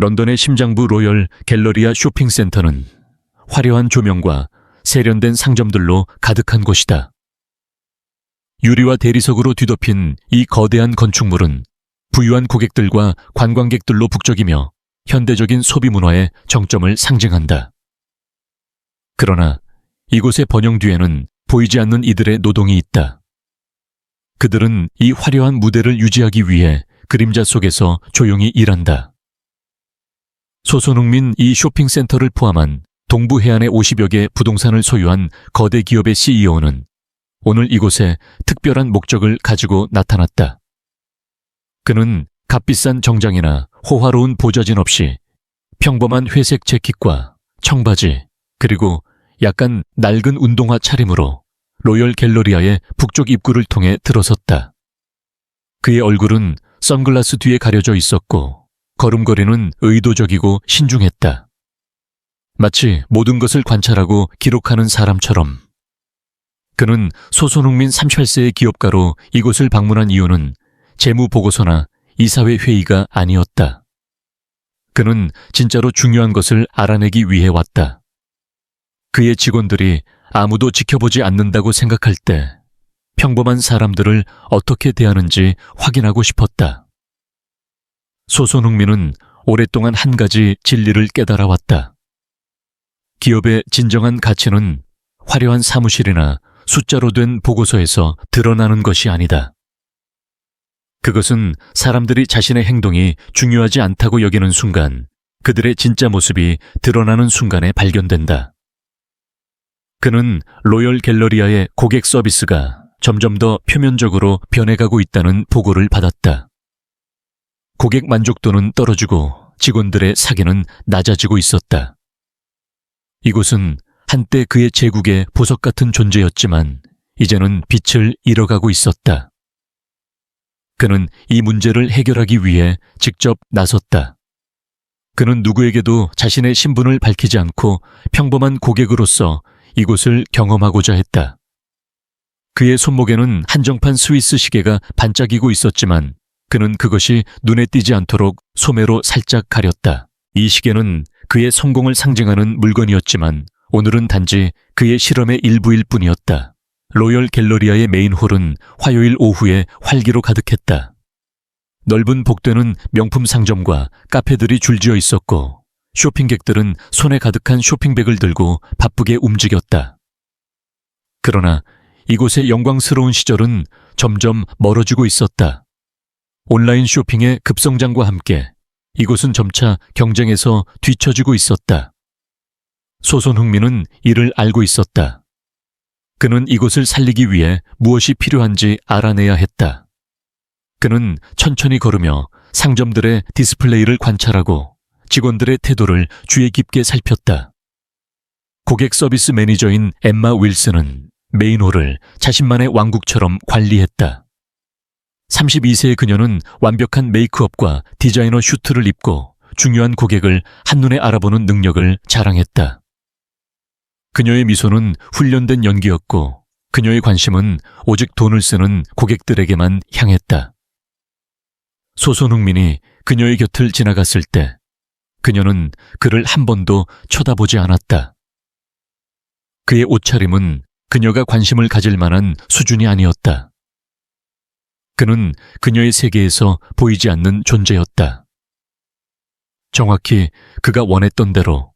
런던의 심장부 로열 갤러리아 쇼핑센터는 화려한 조명과 세련된 상점들로 가득한 곳이다. 유리와 대리석으로 뒤덮인 이 거대한 건축물은 부유한 고객들과 관광객들로 북적이며 현대적인 소비 문화의 정점을 상징한다. 그러나 이곳의 번영 뒤에는 보이지 않는 이들의 노동이 있다. 그들은 이 화려한 무대를 유지하기 위해 그림자 속에서 조용히 일한다. 소손흥민 이 쇼핑센터를 포함한 동부 해안의 50여 개 부동산을 소유한 거대 기업의 CEO는 오늘 이곳에 특별한 목적을 가지고 나타났다. 그는 값비싼 정장이나 호화로운 보좌진 없이 평범한 회색 재킷과 청바지 그리고 약간 낡은 운동화 차림으로 로열 갤러리아의 북쪽 입구를 통해 들어섰다. 그의 얼굴은 선글라스 뒤에 가려져 있었고 걸음걸이는 의도적이고 신중했다. 마치 모든 것을 관찰하고 기록하는 사람처럼. 그는 소손흥민 38세의 기업가로 이곳을 방문한 이유는 재무보고서나 이사회 회의가 아니었다. 그는 진짜로 중요한 것을 알아내기 위해 왔다. 그의 직원들이 아무도 지켜보지 않는다고 생각할 때 평범한 사람들을 어떻게 대하는지 확인하고 싶었다. 소손흥민은 오랫동안 한 가지 진리를 깨달아왔다. 기업의 진정한 가치는 화려한 사무실이나 숫자로 된 보고서에서 드러나는 것이 아니다. 그것은 사람들이 자신의 행동이 중요하지 않다고 여기는 순간 그들의 진짜 모습이 드러나는 순간에 발견된다. 그는 로열 갤러리아의 고객 서비스가 점점 더 표면적으로 변해가고 있다는 보고를 받았다. 고객 만족도는 떨어지고 직원들의 사기는 낮아지고 있었다. 이곳은 한때 그의 제국의 보석 같은 존재였지만 이제는 빛을 잃어가고 있었다. 그는 이 문제를 해결하기 위해 직접 나섰다. 그는 누구에게도 자신의 신분을 밝히지 않고 평범한 고객으로서 이곳을 경험하고자 했다. 그의 손목에는 한정판 스위스 시계가 반짝이고 있었지만 그는 그것이 눈에 띄지 않도록 소매로 살짝 가렸다. 이 시계는 그의 성공을 상징하는 물건이었지만 오늘은 단지 그의 실험의 일부일 뿐이었다. 로열 갤러리아의 메인홀은 화요일 오후에 활기로 가득했다. 넓은 복도에는 명품 상점과 카페들이 줄지어 있었고 쇼핑객들은 손에 가득한 쇼핑백을 들고 바쁘게 움직였다. 그러나 이곳의 영광스러운 시절은 점점 멀어지고 있었다. 온라인 쇼핑의 급성장과 함께 이곳은 점차 경쟁에서 뒤처지고 있었다. 소손흥민은 이를 알고 있었다. 그는 이곳을 살리기 위해 무엇이 필요한지 알아내야 했다. 그는 천천히 걸으며 상점들의 디스플레이를 관찰하고 직원들의 태도를 주의 깊게 살폈다. 고객 서비스 매니저인 엠마 윌슨은 메인홀을 자신만의 왕국처럼 관리했다. 32세의 그녀는 완벽한 메이크업과 디자이너 슈트를 입고 중요한 고객을 한눈에 알아보는 능력을 자랑했다. 그녀의 미소는 훈련된 연기였고 그녀의 관심은 오직 돈을 쓰는 고객들에게만 향했다. 소손흥민이 그녀의 곁을 지나갔을 때 그녀는 그를 한 번도 쳐다보지 않았다. 그의 옷차림은 그녀가 관심을 가질 만한 수준이 아니었다. 그는 그녀의 세계에서 보이지 않는 존재였다. 정확히 그가 원했던 대로.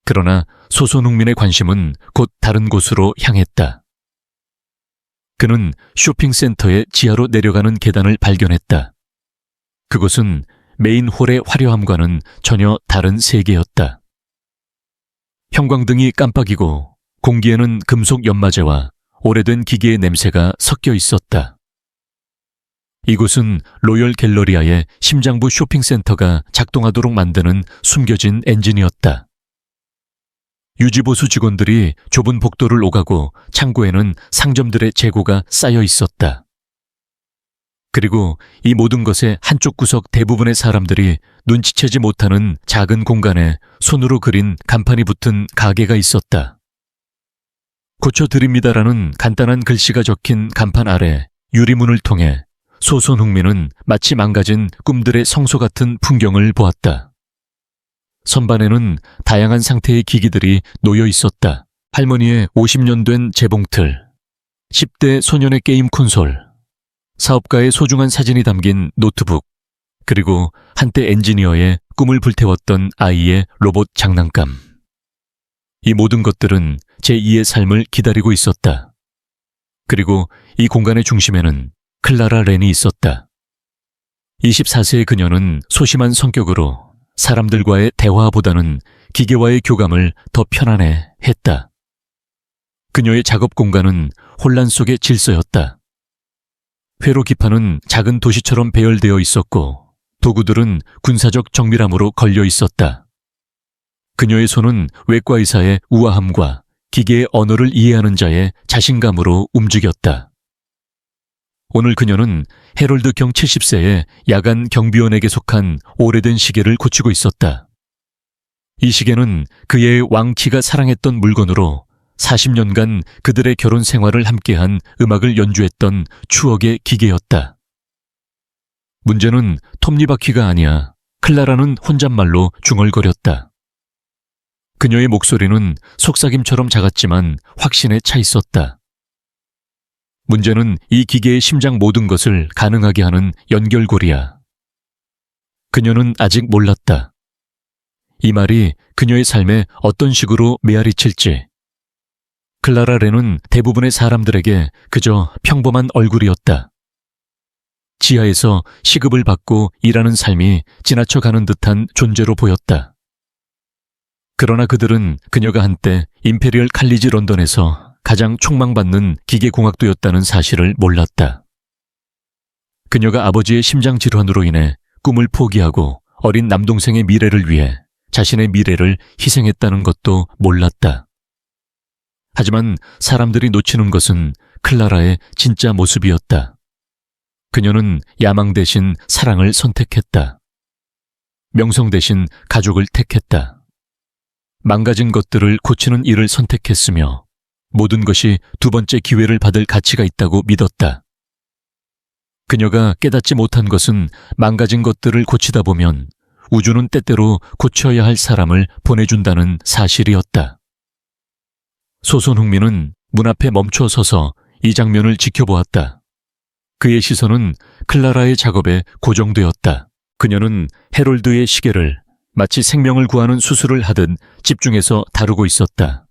그러나 소손흥민의 관심은 곧 다른 곳으로 향했다. 그는 쇼핑센터의 지하로 내려가는 계단을 발견했다. 그곳은 메인홀의 화려함과는 전혀 다른 세계였다. 형광등이 깜빡이고 공기에는 금속 연마제와 오래된 기계의 냄새가 섞여 있었다. 이곳은 로열 갤러리아의 심장부 쇼핑센터가 작동하도록 만드는 숨겨진 엔진이었다. 유지보수 직원들이 좁은 복도를 오가고 창고에는 상점들의 재고가 쌓여 있었다. 그리고 이 모든 것의 한쪽 구석 대부분의 사람들이 눈치채지 못하는 작은 공간에 손으로 그린 간판이 붙은 가게가 있었다. 고쳐드립니다라는 간단한 글씨가 적힌 간판 아래 유리문을 통해 소손흥민은 마치 망가진 꿈들의 성소 같은 풍경을 보았다. 선반에는 다양한 상태의 기기들이 놓여 있었다. 할머니의 50년 된 재봉틀, 10대 소년의 게임 콘솔, 사업가의 소중한 사진이 담긴 노트북, 그리고 한때 엔지니어의 꿈을 불태웠던 아이의 로봇 장난감. 이 모든 것들은 제2의 삶을 기다리고 있었다. 그리고 이 공간의 중심에는 클라라 렌이 있었다. 24세의 그녀는 소심한 성격으로 사람들과의 대화보다는 기계와의 교감을 더 편안해 했다. 그녀의 작업 공간은 혼란 속의 질서였다. 회로 기판은 작은 도시처럼 배열되어 있었고 도구들은 군사적 정밀함으로 걸려 있었다. 그녀의 손은 외과 의사의 우아함과 기계의 언어를 이해하는 자의 자신감으로 움직였다. 오늘 그녀는 해롤드경 70세의 야간 경비원에게 속한 오래된 시계를 고치고 있었다. 이 시계는 그의 왕키가 사랑했던 물건으로 40년간 그들의 결혼 생활을 함께한 음악을 연주했던 추억의 기계였다. 문제는 톱니바퀴가 아니야. 클라라는 혼잣말로 중얼거렸다. 그녀의 목소리는 속삭임처럼 작았지만 확신에 차 있었다. 문제는 이 기계의 심장 모든 것을 가능하게 하는 연결고리야. 그녀는 아직 몰랐다. 이 말이 그녀의 삶에 어떤 식으로 메아리칠지. 클라라 렌은 대부분의 사람들에게 그저 평범한 얼굴이었다. 지하에서 시급을 받고 일하는 삶이 지나쳐가는 듯한 존재로 보였다. 그러나 그들은 그녀가 한때 임페리얼 칼리지 런던에서 가장 촉망받는 기계공학도였다는 사실을 몰랐다. 그녀가 아버지의 심장질환으로 인해 꿈을 포기하고 어린 남동생의 미래를 위해 자신의 미래를 희생했다는 것도 몰랐다. 하지만 사람들이 놓치는 것은 클라라의 진짜 모습이었다. 그녀는 야망 대신 사랑을 선택했다. 명성 대신 가족을 택했다. 망가진 것들을 고치는 일을 선택했으며 모든 것이 두 번째 기회를 받을 가치가 있다고 믿었다. 그녀가 깨닫지 못한 것은 망가진 것들을 고치다 보면 우주는 때때로 고쳐야 할 사람을 보내준다는 사실이었다. 소손흥민은 문 앞에 멈춰 서서 이 장면을 지켜보았다. 그의 시선은 클라라의 작업에 고정되었다. 그녀는 해롤드의 시계를 마치 생명을 구하는 수술을 하듯 집중해서 다루고 있었다.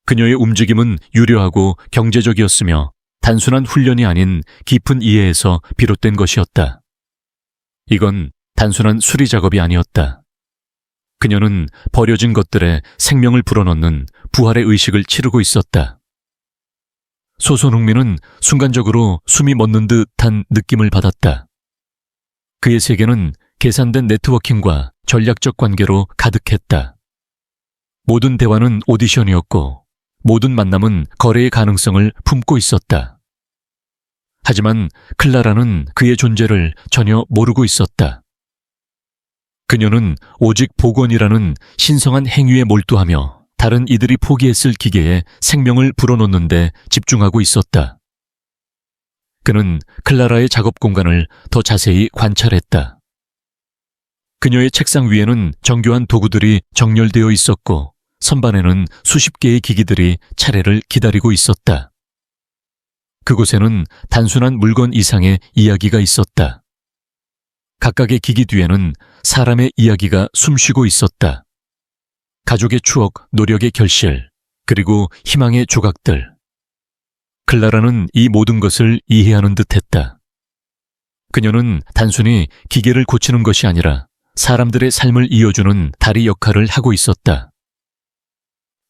그녀의 움직임은 유려하고 경제적이었으며 단순한 훈련이 아닌 깊은 이해에서 비롯된 것이었다. 이건 단순한 수리 작업이 아니었다. 그녀는 버려진 것들에 생명을 불어넣는 부활의 의식을 치르고 있었다. 소손흥민은 순간적으로 숨이 멎는 듯한 느낌을 받았다. 그의 세계는 계산된 네트워킹과 전략적 관계로 가득했다. 모든 대화는 오디션이었고 모든 만남은 거래의 가능성을 품고 있었다. 하지만 클라라는 그의 존재를 전혀 모르고 있었다. 그녀는 오직 복원이라는 신성한 행위에 몰두하며 다른 이들이 포기했을 기계에 생명을 불어넣는 데 집중하고 있었다. 그는 클라라의 작업 공간을 더 자세히 관찰했다. 그녀의 책상 위에는 정교한 도구들이 정렬되어 있었고 선반에는 수십 개의 기기들이 차례를 기다리고 있었다. 그곳에는 단순한 물건 이상의 이야기가 있었다. 각각의 기기 뒤에는 사람의 이야기가 숨쉬고 있었다. 가족의 추억, 노력의 결실, 그리고 희망의 조각들. 클라라는 이 모든 것을 이해하는 듯했다. 그녀는 단순히 기계를 고치는 것이 아니라 사람들의 삶을 이어주는 다리 역할을 하고 있었다.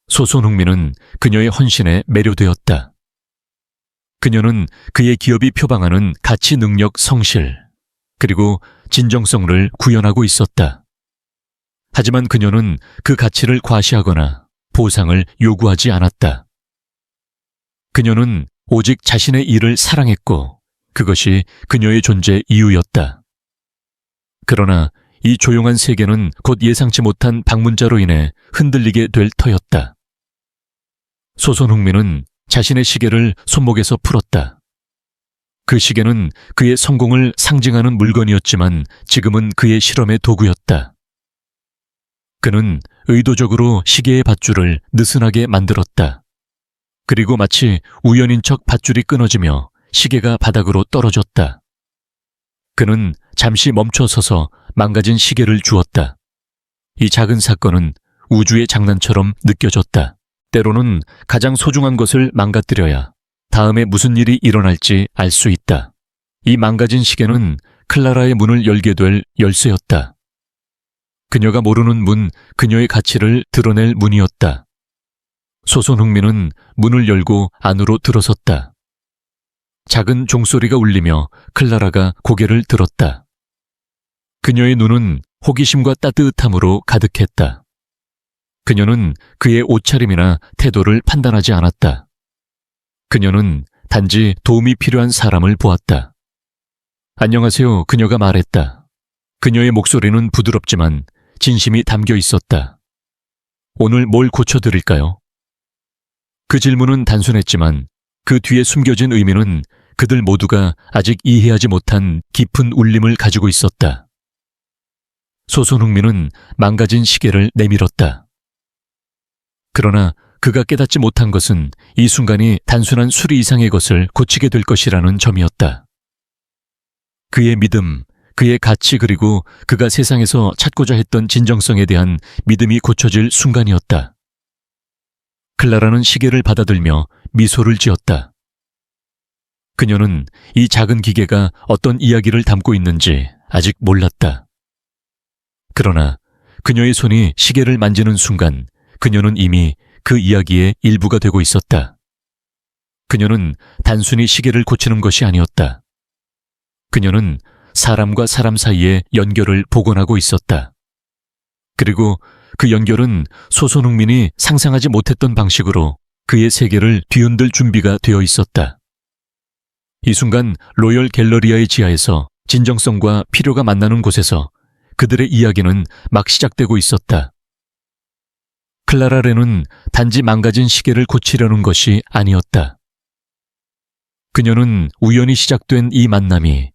소손흥민은 그녀의 헌신에 매료되었다. 그녀는 그의 기업이 표방하는 가치, 능력, 성실, 그리고 진정성을 구현하고 있었다. 하지만 그녀는 그 가치를 과시하거나 보상을 요구하지 않았다. 그녀는 오직 자신의 일을 사랑했고 그것이 그녀의 존재 이유였다. 그러나 이 조용한 세계는 곧 예상치 못한 방문자로 인해 흔들리게 될 터였다. 소손흥민은 자신의 시계를 손목에서 풀었다. 그 시계는 그의 성공을 상징하는 물건이었지만 지금은 그의 실험의 도구였다. 그는 의도적으로 시계의 밧줄을 느슨하게 만들었다. 그리고 마치 우연인 척 밧줄이 끊어지며 시계가 바닥으로 떨어졌다. 그는 잠시 멈춰서서 망가진 시계를 주었다. 이 작은 사건은 우주의 장난처럼 느껴졌다. 때로는 가장 소중한 것을 망가뜨려야 다음에 무슨 일이 일어날지 알 수 있다. 이 망가진 시계는 클라라의 문을 열게 될 열쇠였다. 그녀가 모르는 문, 그녀의 가치를 드러낼 문이었다. 소손흥민은 문을 열고 안으로 들어섰다. 작은 종소리가 울리며 클라라가 고개를 들었다. 그녀의 눈은 호기심과 따뜻함으로 가득했다. 그녀는 그의 옷차림이나 태도를 판단하지 않았다. 그녀는 단지 도움이 필요한 사람을 보았다. 안녕하세요, 그녀가 말했다. 그녀의 목소리는 부드럽지만 진심이 담겨 있었다. 오늘 뭘 고쳐드릴까요? 그 질문은 단순했지만 그 뒤에 숨겨진 의미는 그들 모두가 아직 이해하지 못한 깊은 울림을 가지고 있었다. 소손흥민은 망가진 시계를 내밀었다. 그러나 그가 깨닫지 못한 것은 이 순간이 단순한 수리 이상의 것을 고치게 될 것이라는 점이었다. 그의 믿음, 그의 가치 그리고 그가 세상에서 찾고자 했던 진정성에 대한 믿음이 고쳐질 순간이었다. 클라라는 시계를 받아들며 미소를 지었다. 그녀는 이 작은 기계가 어떤 이야기를 담고 있는지 아직 몰랐다. 그러나 그녀의 손이 시계를 만지는 순간 그녀는 이미 그 이야기의 일부가 되고 있었다. 그녀는 단순히 시계를 고치는 것이 아니었다. 그녀는 사람과 사람 사이의 연결을 복원하고 있었다. 그리고 그 연결은 소손흥민이 상상하지 못했던 방식으로 그의 세계를 뒤흔들 준비가 되어 있었다. 이 순간 로열 갤러리아의 지하에서 진정성과 필요가 만나는 곳에서 그들의 이야기는 막 시작되고 있었다. 클라라 렌은 단지 망가진 시계를 고치려는 것이 아니었다. 그녀는 우연히 시작된 이 만남이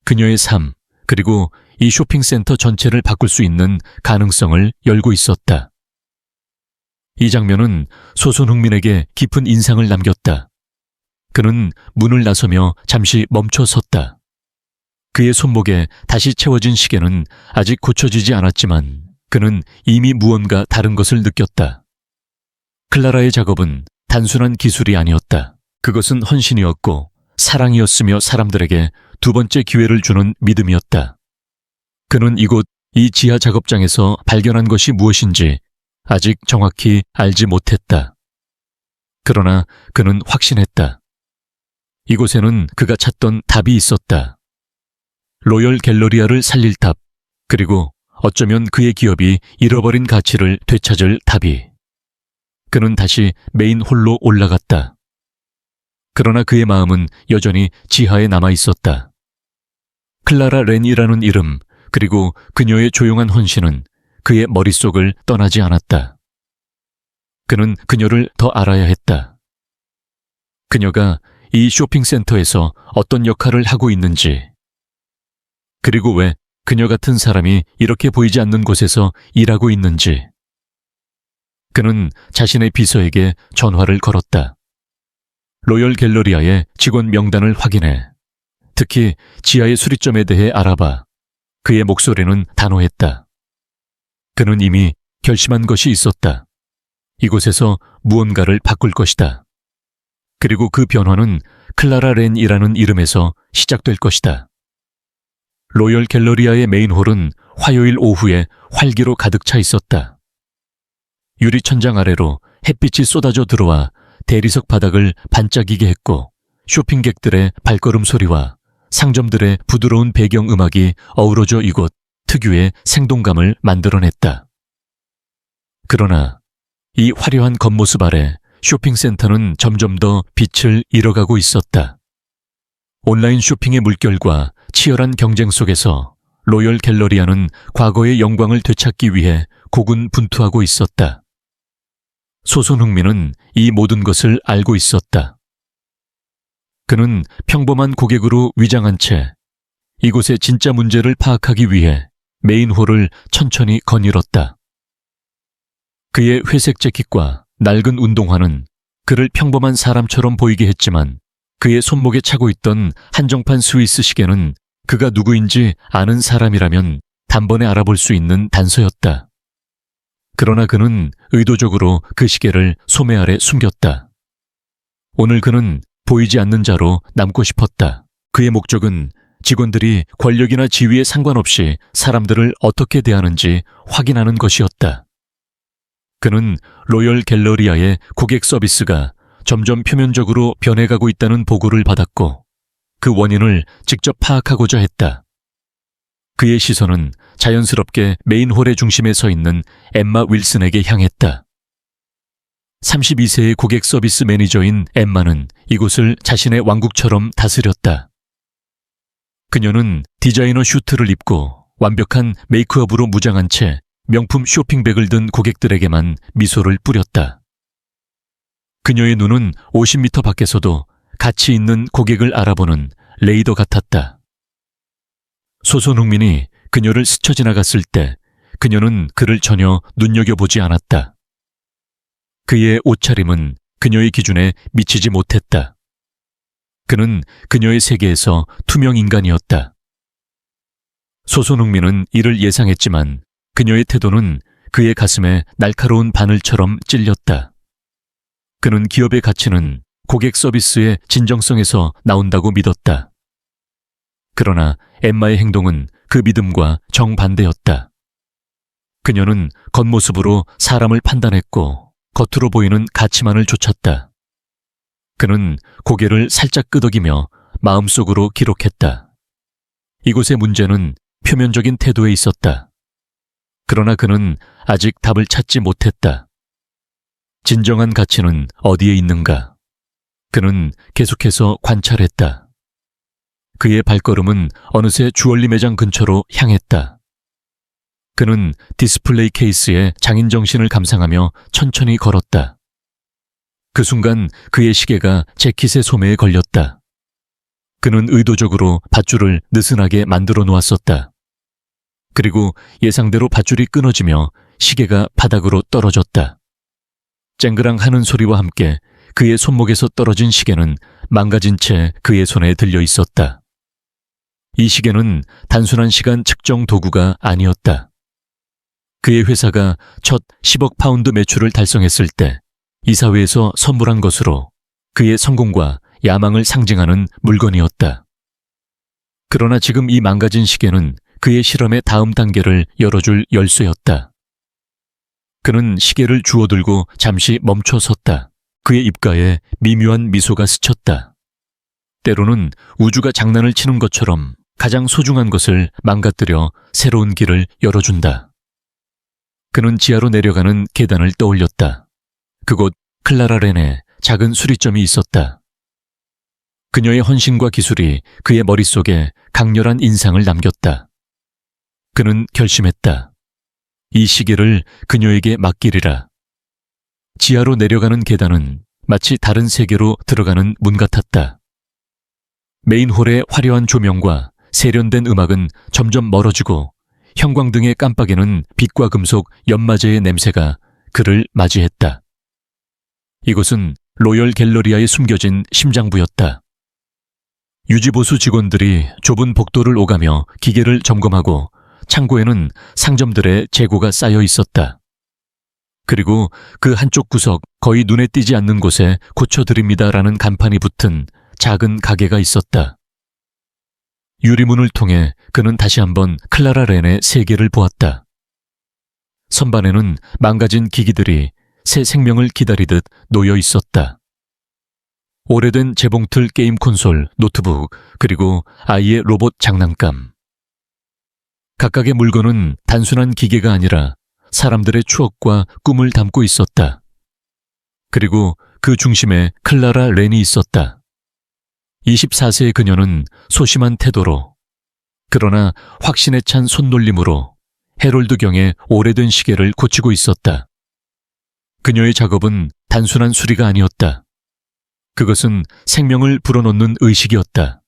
그녀의 삶, 그리고 이 쇼핑센터 전체를 바꿀 수 있는 가능성을 열고 있었다. 이 장면은 소손흥민에게 깊은 인상을 남겼다. 그는 문을 나서며 잠시 멈춰 섰다. 그의 손목에 다시 채워진 시계는 아직 고쳐지지 않았지만 그는 이미 무언가 다른 것을 느꼈다. 클라라의 작업은 단순한 기술이 아니었다. 그것은 헌신이었고 사랑이었으며 사람들에게 두 번째 기회를 주는 믿음이었다. 그는 이곳 이 지하 작업장에서 발견한 것이 무엇인지 아직 정확히 알지 못했다. 그러나 그는 확신했다. 이곳에는 그가 찾던 답이 있었다. 로열 갤러리아를 살릴 답, 그리고 어쩌면 그의 기업이 잃어버린 가치를 되찾을 답이. 그는 다시 메인 홀로 올라갔다. 그러나 그의 마음은 여전히 지하에 남아 있었다. 클라라 렌이라는 이름, 그리고 그녀의 조용한 헌신은 그의 머릿속을 떠나지 않았다. 그는 그녀를 더 알아야 했다. 그녀가 이 쇼핑센터에서 어떤 역할을 하고 있는지, 그리고 왜 그녀 같은 사람이 이렇게 보이지 않는 곳에서 일하고 있는지. 그는 자신의 비서에게 전화를 걸었다. 로열 갤러리아의 직원 명단을 확인해 특히 지하의 수리점에 대해 알아봐. 그의 목소리는 단호했다. 그는 이미 결심한 것이 있었다. 이곳에서 무언가를 바꿀 것이다. 그리고 그 변화는 클라라 렌이라는 이름에서 시작될 것이다. 로열 갤러리아의 메인홀은 화요일 오후에 활기로 가득 차 있었다. 유리 천장 아래로 햇빛이 쏟아져 들어와 대리석 바닥을 반짝이게 했고 쇼핑객들의 발걸음 소리와 상점들의 부드러운 배경음악이 어우러져 이곳 특유의 생동감을 만들어냈다. 그러나 이 화려한 겉모습 아래 쇼핑센터는 점점 더 빛을 잃어가고 있었다. 온라인 쇼핑의 물결과 치열한 경쟁 속에서 로열 갤러리아는 과거의 영광을 되찾기 위해 고군분투하고 있었다. 소손흥민은 이 모든 것을 알고 있었다. 그는 평범한 고객으로 위장한 채 이곳의 진짜 문제를 파악하기 위해 메인홀을 천천히 거닐었다. 그의 회색 재킷과 낡은 운동화는 그를 평범한 사람처럼 보이게 했지만 그의 손목에 차고 있던 한정판 스위스 시계는 그가 누구인지 아는 사람이라면 단번에 알아볼 수 있는 단서였다. 그러나 그는 의도적으로 그 시계를 소매 아래 숨겼다. 오늘 그는 보이지 않는 자로 남고 싶었다. 그의 목적은 직원들이 권력이나 지위에 상관없이 사람들을 어떻게 대하는지 확인하는 것이었다. 그는 로열 갤러리아의 고객 서비스가 점점 표면적으로 변해가고 있다는 보고를 받았고 그 원인을 직접 파악하고자 했다. 그의 시선은 자연스럽게 메인홀의 중심에 서 있는 엠마 윌슨에게 향했다. 32세의 고객 서비스 매니저인 엠마는 이곳을 자신의 왕국처럼 다스렸다. 그녀는 디자이너 슈트를 입고 완벽한 메이크업으로 무장한 채 명품 쇼핑백을 든 고객들에게만 미소를 뿌렸다. 그녀의 눈은 50m 밖에서도 가치 있는 고객을 알아보는 레이더 같았다. 소손흥민이 그녀를 스쳐 지나갔을 때 그녀는 그를 전혀 눈여겨보지 않았다. 그의 옷차림은 그녀의 기준에 미치지 못했다. 그는 그녀의 세계에서 투명 인간이었다. 소손흥민은 이를 예상했지만 그녀의 태도는 그의 가슴에 날카로운 바늘처럼 찔렸다. 그는 기업의 가치는 고객 서비스의 진정성에서 나온다고 믿었다. 그러나 엠마의 행동은 그 믿음과 정반대였다. 그녀는 겉모습으로 사람을 판단했고 겉으로 보이는 가치만을 쫓았다. 그는 고개를 살짝 끄덕이며 마음속으로 기록했다. 이곳의 문제는 표면적인 태도에 있었다. 그러나 그는 아직 답을 찾지 못했다. 진정한 가치는 어디에 있는가? 그는 계속해서 관찰했다. 그의 발걸음은 어느새 주얼리 매장 근처로 향했다. 그는 디스플레이 케이스에 장인 정신을 감상하며 천천히 걸었다. 그 순간 그의 시계가 재킷의 소매에 걸렸다. 그는 의도적으로 밧줄을 느슨하게 만들어 놓았었다. 그리고 예상대로 밧줄이 끊어지며 시계가 바닥으로 떨어졌다. 쨍그랑 하는 소리와 함께 그의 손목에서 떨어진 시계는 망가진 채 그의 손에 들려 있었다. 이 시계는 단순한 시간 측정 도구가 아니었다. 그의 회사가 첫 10억 파운드 매출을 달성했을 때 이사회에서 선물한 것으로 그의 성공과 야망을 상징하는 물건이었다. 그러나 지금 이 망가진 시계는 그의 실험의 다음 단계를 열어줄 열쇠였다. 그는 시계를 주워들고 잠시 멈춰 섰다. 그의 입가에 미묘한 미소가 스쳤다. 때로는 우주가 장난을 치는 것처럼 가장 소중한 것을 망가뜨려 새로운 길을 열어준다. 그는 지하로 내려가는 계단을 떠올렸다. 그곳 클라라 렌의 작은 수리점이 있었다. 그녀의 헌신과 기술이 그의 머릿속에 강렬한 인상을 남겼다. 그는 결심했다. 이 시계를 그녀에게 맡기리라. 지하로 내려가는 계단은 마치 다른 세계로 들어가는 문 같았다. 메인홀의 화려한 조명과 세련된 음악은 점점 멀어지고 형광등의 깜빡이는 빛과 금속 연마제의 냄새가 그를 맞이했다. 이곳은 로열 갤러리아에 숨겨진 심장부였다. 유지보수 직원들이 좁은 복도를 오가며 기계를 점검하고 창고에는 상점들의 재고가 쌓여 있었다. 그리고 그 한쪽 구석 거의 눈에 띄지 않는 곳에 고쳐드립니다라는 간판이 붙은 작은 가게가 있었다. 유리문을 통해 그는 다시 한번 클라라 렌의 세계를 보았다. 선반에는 망가진 기기들이 새 생명을 기다리듯 놓여 있었다. 오래된 재봉틀 게임 콘솔, 노트북, 그리고 아이의 로봇 장난감. 각각의 물건은 단순한 기계가 아니라 사람들의 추억과 꿈을 담고 있었다. 그리고 그 중심에 클라라 렌이 있었다. 24세의 그녀는 소심한 태도로, 그러나 확신에 찬 손놀림으로 해롤드 경의 오래된 시계를 고치고 있었다. 그녀의 작업은 단순한 수리가 아니었다. 그것은 생명을 불어넣는 의식이었다.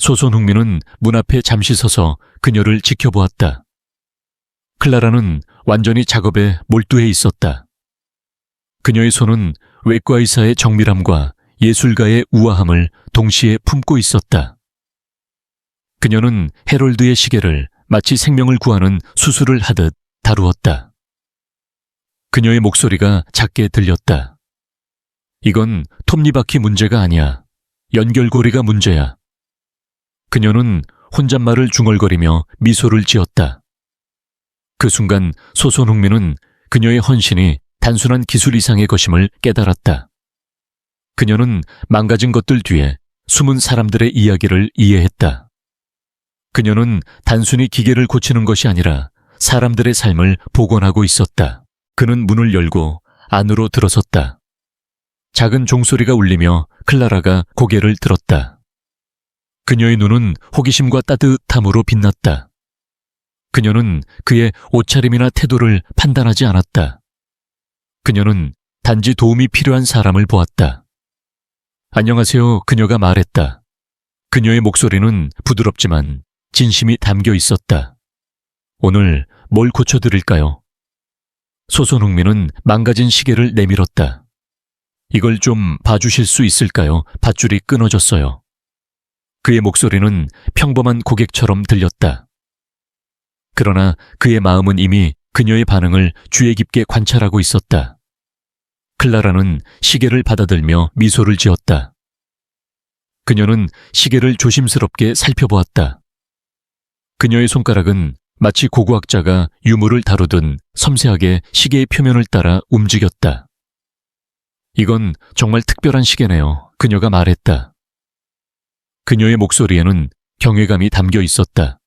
소손흥민은 문 앞에 잠시 서서 그녀를 지켜보았다. 클라라는 완전히 작업에 몰두해 있었다. 그녀의 손은 외과 의사의 정밀함과 예술가의 우아함을 동시에 품고 있었다. 그녀는 해롤드의 시계를 마치 생명을 구하는 수술을 하듯 다루었다. 그녀의 목소리가 작게 들렸다. 이건 톱니바퀴 문제가 아니야. 연결고리가 문제야. 그녀는 혼잣말을 중얼거리며 미소를 지었다. 그 순간 소손흥민은 그녀의 헌신이 단순한 기술 이상의 것임을 깨달았다. 그녀는 망가진 것들 뒤에 숨은 사람들의 이야기를 이해했다. 그녀는 단순히 기계를 고치는 것이 아니라 사람들의 삶을 복원하고 있었다. 그는 문을 열고 안으로 들어섰다. 작은 종소리가 울리며 클라라가 고개를 들었다. 그녀의 눈은 호기심과 따뜻함으로 빛났다. 그녀는 그의 옷차림이나 태도를 판단하지 않았다. 그녀는 단지 도움이 필요한 사람을 보았다. 안녕하세요, 그녀가 말했다. 그녀의 목소리는 부드럽지만 진심이 담겨 있었다. 오늘 뭘 고쳐드릴까요? 소손흥민은 망가진 시계를 내밀었다. 이걸 좀 봐주실 수 있을까요? 밧줄이 끊어졌어요. 그의 목소리는 평범한 고객처럼 들렸다. 그러나 그의 마음은 이미 그녀의 반응을 주의 깊게 관찰하고 있었다. 클라라는 시계를 받아들며 미소를 지었다. 그녀는 시계를 조심스럽게 살펴보았다. 그녀의 손가락은 마치 고고학자가 유물을 다루듯 섬세하게 시계의 표면을 따라 움직였다. 이건 정말 특별한 시계네요. 그녀가 말했다. 그녀의 목소리에는 경외감이 담겨 있었다.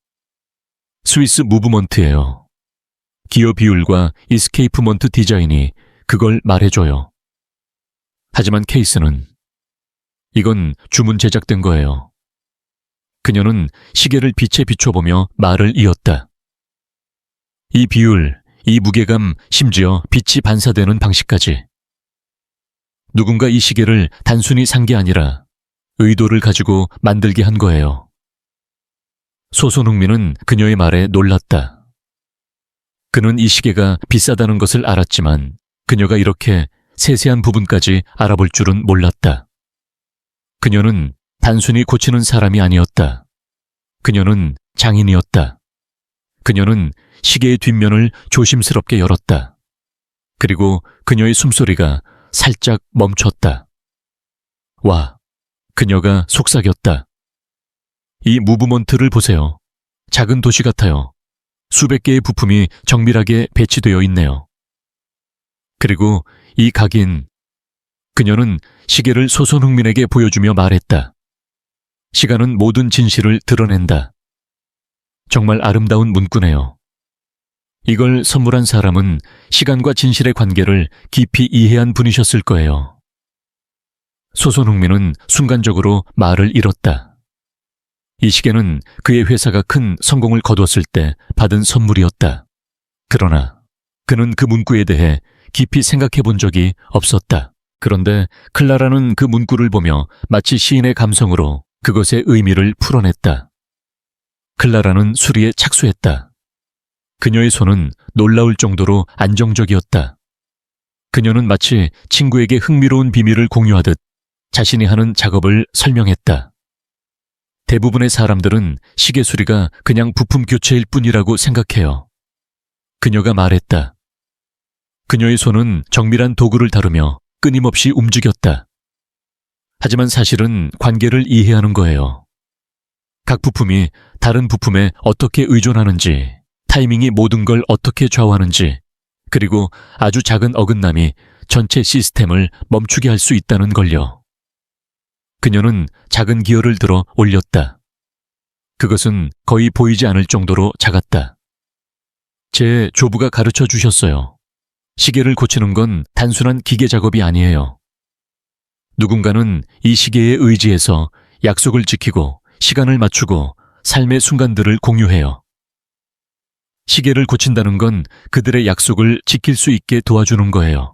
스위스 무브먼트예요. 기어 비율과 이스케이프먼트 디자인이 그걸 말해줘요. 하지만 케이스는 이건 주문 제작된 거예요. 그녀는 시계를 빛에 비춰보며 말을 이었다. 이 비율, 이 무게감, 심지어 빛이 반사되는 방식까지. 누군가 이 시계를 단순히 산 게 아니라 의도를 가지고 만들게 한 거예요. 소손흥민은 그녀의 말에 놀랐다. 그는 이 시계가 비싸다는 것을 알았지만 그녀가 이렇게 세세한 부분까지 알아볼 줄은 몰랐다. 그녀는 단순히 고치는 사람이 아니었다. 그녀는 장인이었다. 그녀는 시계의 뒷면을 조심스럽게 열었다. 그리고 그녀의 숨소리가 살짝 멈췄다. 와, 그녀가 속삭였다. 이 무브먼트를 보세요. 작은 도시 같아요. 수백 개의 부품이 정밀하게 배치되어 있네요. 그리고 이 각인, 그녀는 시계를 소손흥민에게 보여주며 말했다. 시간은 모든 진실을 드러낸다. 정말 아름다운 문구네요. 이걸 선물한 사람은 시간과 진실의 관계를 깊이 이해한 분이셨을 거예요. 소손흥민은 순간적으로 말을 잃었다. 이 시계는 그의 회사가 큰 성공을 거두었을 때 받은 선물이었다. 그러나 그는 그 문구에 대해 깊이 생각해 본 적이 없었다. 그런데 클라라는 그 문구를 보며 마치 시인의 감성으로 그것의 의미를 풀어냈다. 클라라는 수리에 착수했다. 그녀의 손은 놀라울 정도로 안정적이었다. 그녀는 마치 친구에게 흥미로운 비밀을 공유하듯 자신이 하는 작업을 설명했다. 대부분의 사람들은 시계 수리가 그냥 부품 교체일 뿐이라고 생각해요. 그녀가 말했다. 그녀의 손은 정밀한 도구를 다루며 끊임없이 움직였다. 하지만 사실은 관계를 이해하는 거예요. 각 부품이 다른 부품에 어떻게 의존하는지, 타이밍이 모든 걸 어떻게 좌우하는지, 그리고 아주 작은 어긋남이 전체 시스템을 멈추게 할 수 있다는 걸요. 그녀는 작은 기어를 들어 올렸다. 그것은 거의 보이지 않을 정도로 작았다. 제 조부가 가르쳐 주셨어요. 시계를 고치는 건 단순한 기계 작업이 아니에요. 누군가는 이 시계에 의지해서 약속을 지키고 시간을 맞추고 삶의 순간들을 공유해요. 시계를 고친다는 건 그들의 약속을 지킬 수 있게 도와주는 거예요.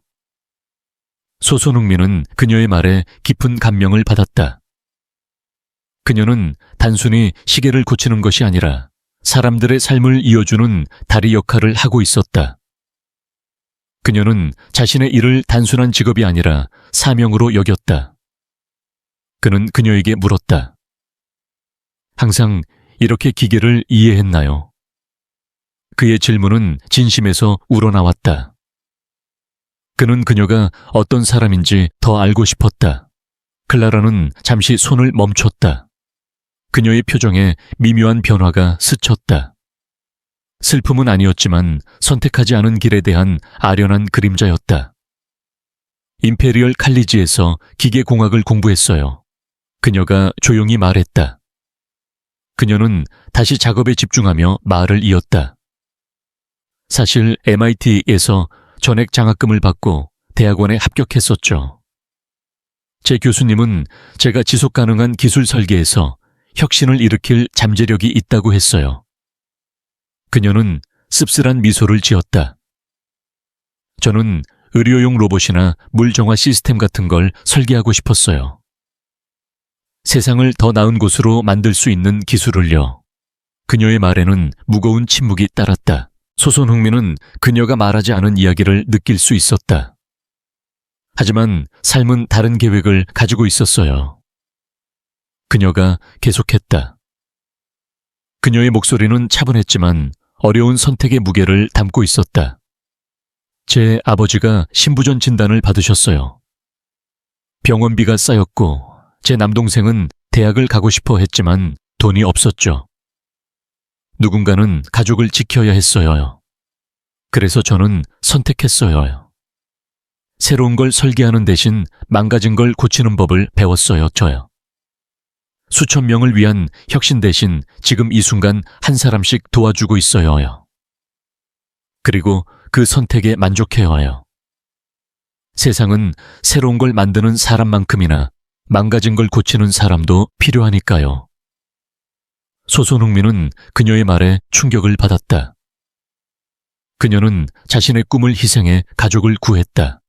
소손흥민은 그녀의 말에 깊은 감명을 받았다. 그녀는 단순히 시계를 고치는 것이 아니라 사람들의 삶을 이어주는 다리 역할을 하고 있었다. 그녀는 자신의 일을 단순한 직업이 아니라 사명으로 여겼다. 그는 그녀에게 물었다. 항상 이렇게 기계를 이해했나요? 그의 질문은 진심에서 우러나왔다. 그는 그녀가 어떤 사람인지 더 알고 싶었다. 클라라는 잠시 손을 멈췄다. 그녀의 표정에 미묘한 변화가 스쳤다. 슬픔은 아니었지만 선택하지 않은 길에 대한 아련한 그림자였다. 임페리얼 칼리지에서 기계공학을 공부했어요. 그녀가 조용히 말했다. 그녀는 다시 작업에 집중하며 말을 이었다. 사실 MIT에서 전액 장학금을 받고 대학원에 합격했었죠. 제 교수님은 제가 지속 가능한 기술 설계에서 혁신을 일으킬 잠재력이 있다고 했어요. 그녀는 씁쓸한 미소를 지었다. 저는 의료용 로봇이나 물 정화 시스템 같은 걸 설계하고 싶었어요. 세상을 더 나은 곳으로 만들 수 있는 기술을요. 그녀의 말에는 무거운 침묵이 따랐다. 소손흥민은 그녀가 말하지 않은 이야기를 느낄 수 있었다. 하지만 삶은 다른 계획을 가지고 있었어요. 그녀가 계속했다. 그녀의 목소리는 차분했지만 어려운 선택의 무게를 담고 있었다. 제 아버지가 신부전 진단을 받으셨어요. 병원비가 쌓였고 제 남동생은 대학을 가고 싶어 했지만 돈이 없었죠. 누군가는 가족을 지켜야 했어요. 그래서 저는 선택했어요. 새로운 걸 설계하는 대신 망가진 걸 고치는 법을 배웠어요, 저요. 수천 명을 위한 혁신 대신 지금 이 순간 한 사람씩 도와주고 있어요. 그리고 그 선택에 만족해요. 세상은 새로운 걸 만드는 사람만큼이나 망가진 걸 고치는 사람도 필요하니까요. 소손흥민은 그녀의 말에 충격을 받았다. 그녀는 자신의 꿈을 희생해 가족을 구했다.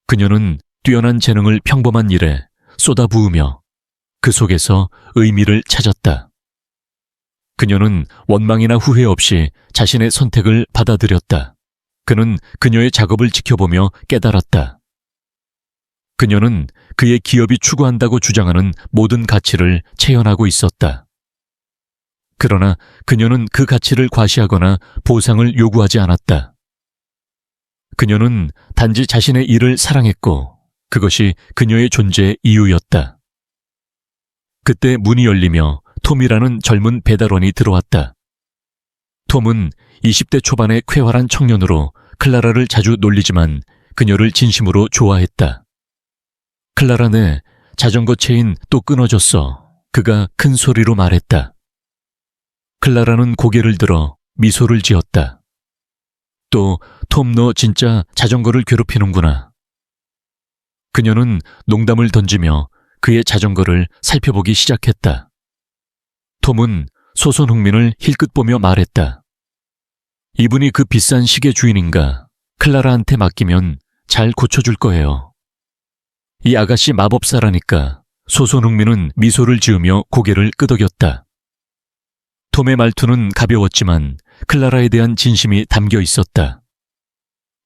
그녀는 뛰어난 재능을 평범한 일에 쏟아부으며 그 속에서 의미를 찾았다. 그녀는 원망이나 후회 없이 자신의 선택을 받아들였다. 그는 그녀의 작업을 지켜보며 깨달았다. 그녀는 그의 기업이 추구한다고 주장하는 모든 가치를 체현하고 있었다. 그러나 그녀는 그 가치를 과시하거나 보상을 요구하지 않았다. 그녀는 단지 자신의 일을 사랑했고 그것이 그녀의 존재의 이유였다. 그때 문이 열리며 톰이라는 젊은 배달원이 들어왔다. 톰은 20대 초반의 쾌활한 청년으로 클라라를 자주 놀리지만 그녀를 진심으로 좋아했다. 클라라네, 자전거 체인 또 끊어졌어. 그가 큰 소리로 말했다. 클라라는 고개를 들어 미소를 지었다. 또, 톰, 너 진짜 자전거를 괴롭히는구나. 그녀는 농담을 던지며 그의 자전거를 살펴보기 시작했다. 톰은 소손흥민을 힐끗 보며 말했다. 이분이 그 비싼 시계 주인인가? 클라라한테 맡기면 잘 고쳐줄 거예요. 이 아가씨 마법사라니까. 소손흥민은 미소를 지으며 고개를 끄덕였다. 톰의 말투는 가벼웠지만 클라라에 대한 진심이 담겨 있었다.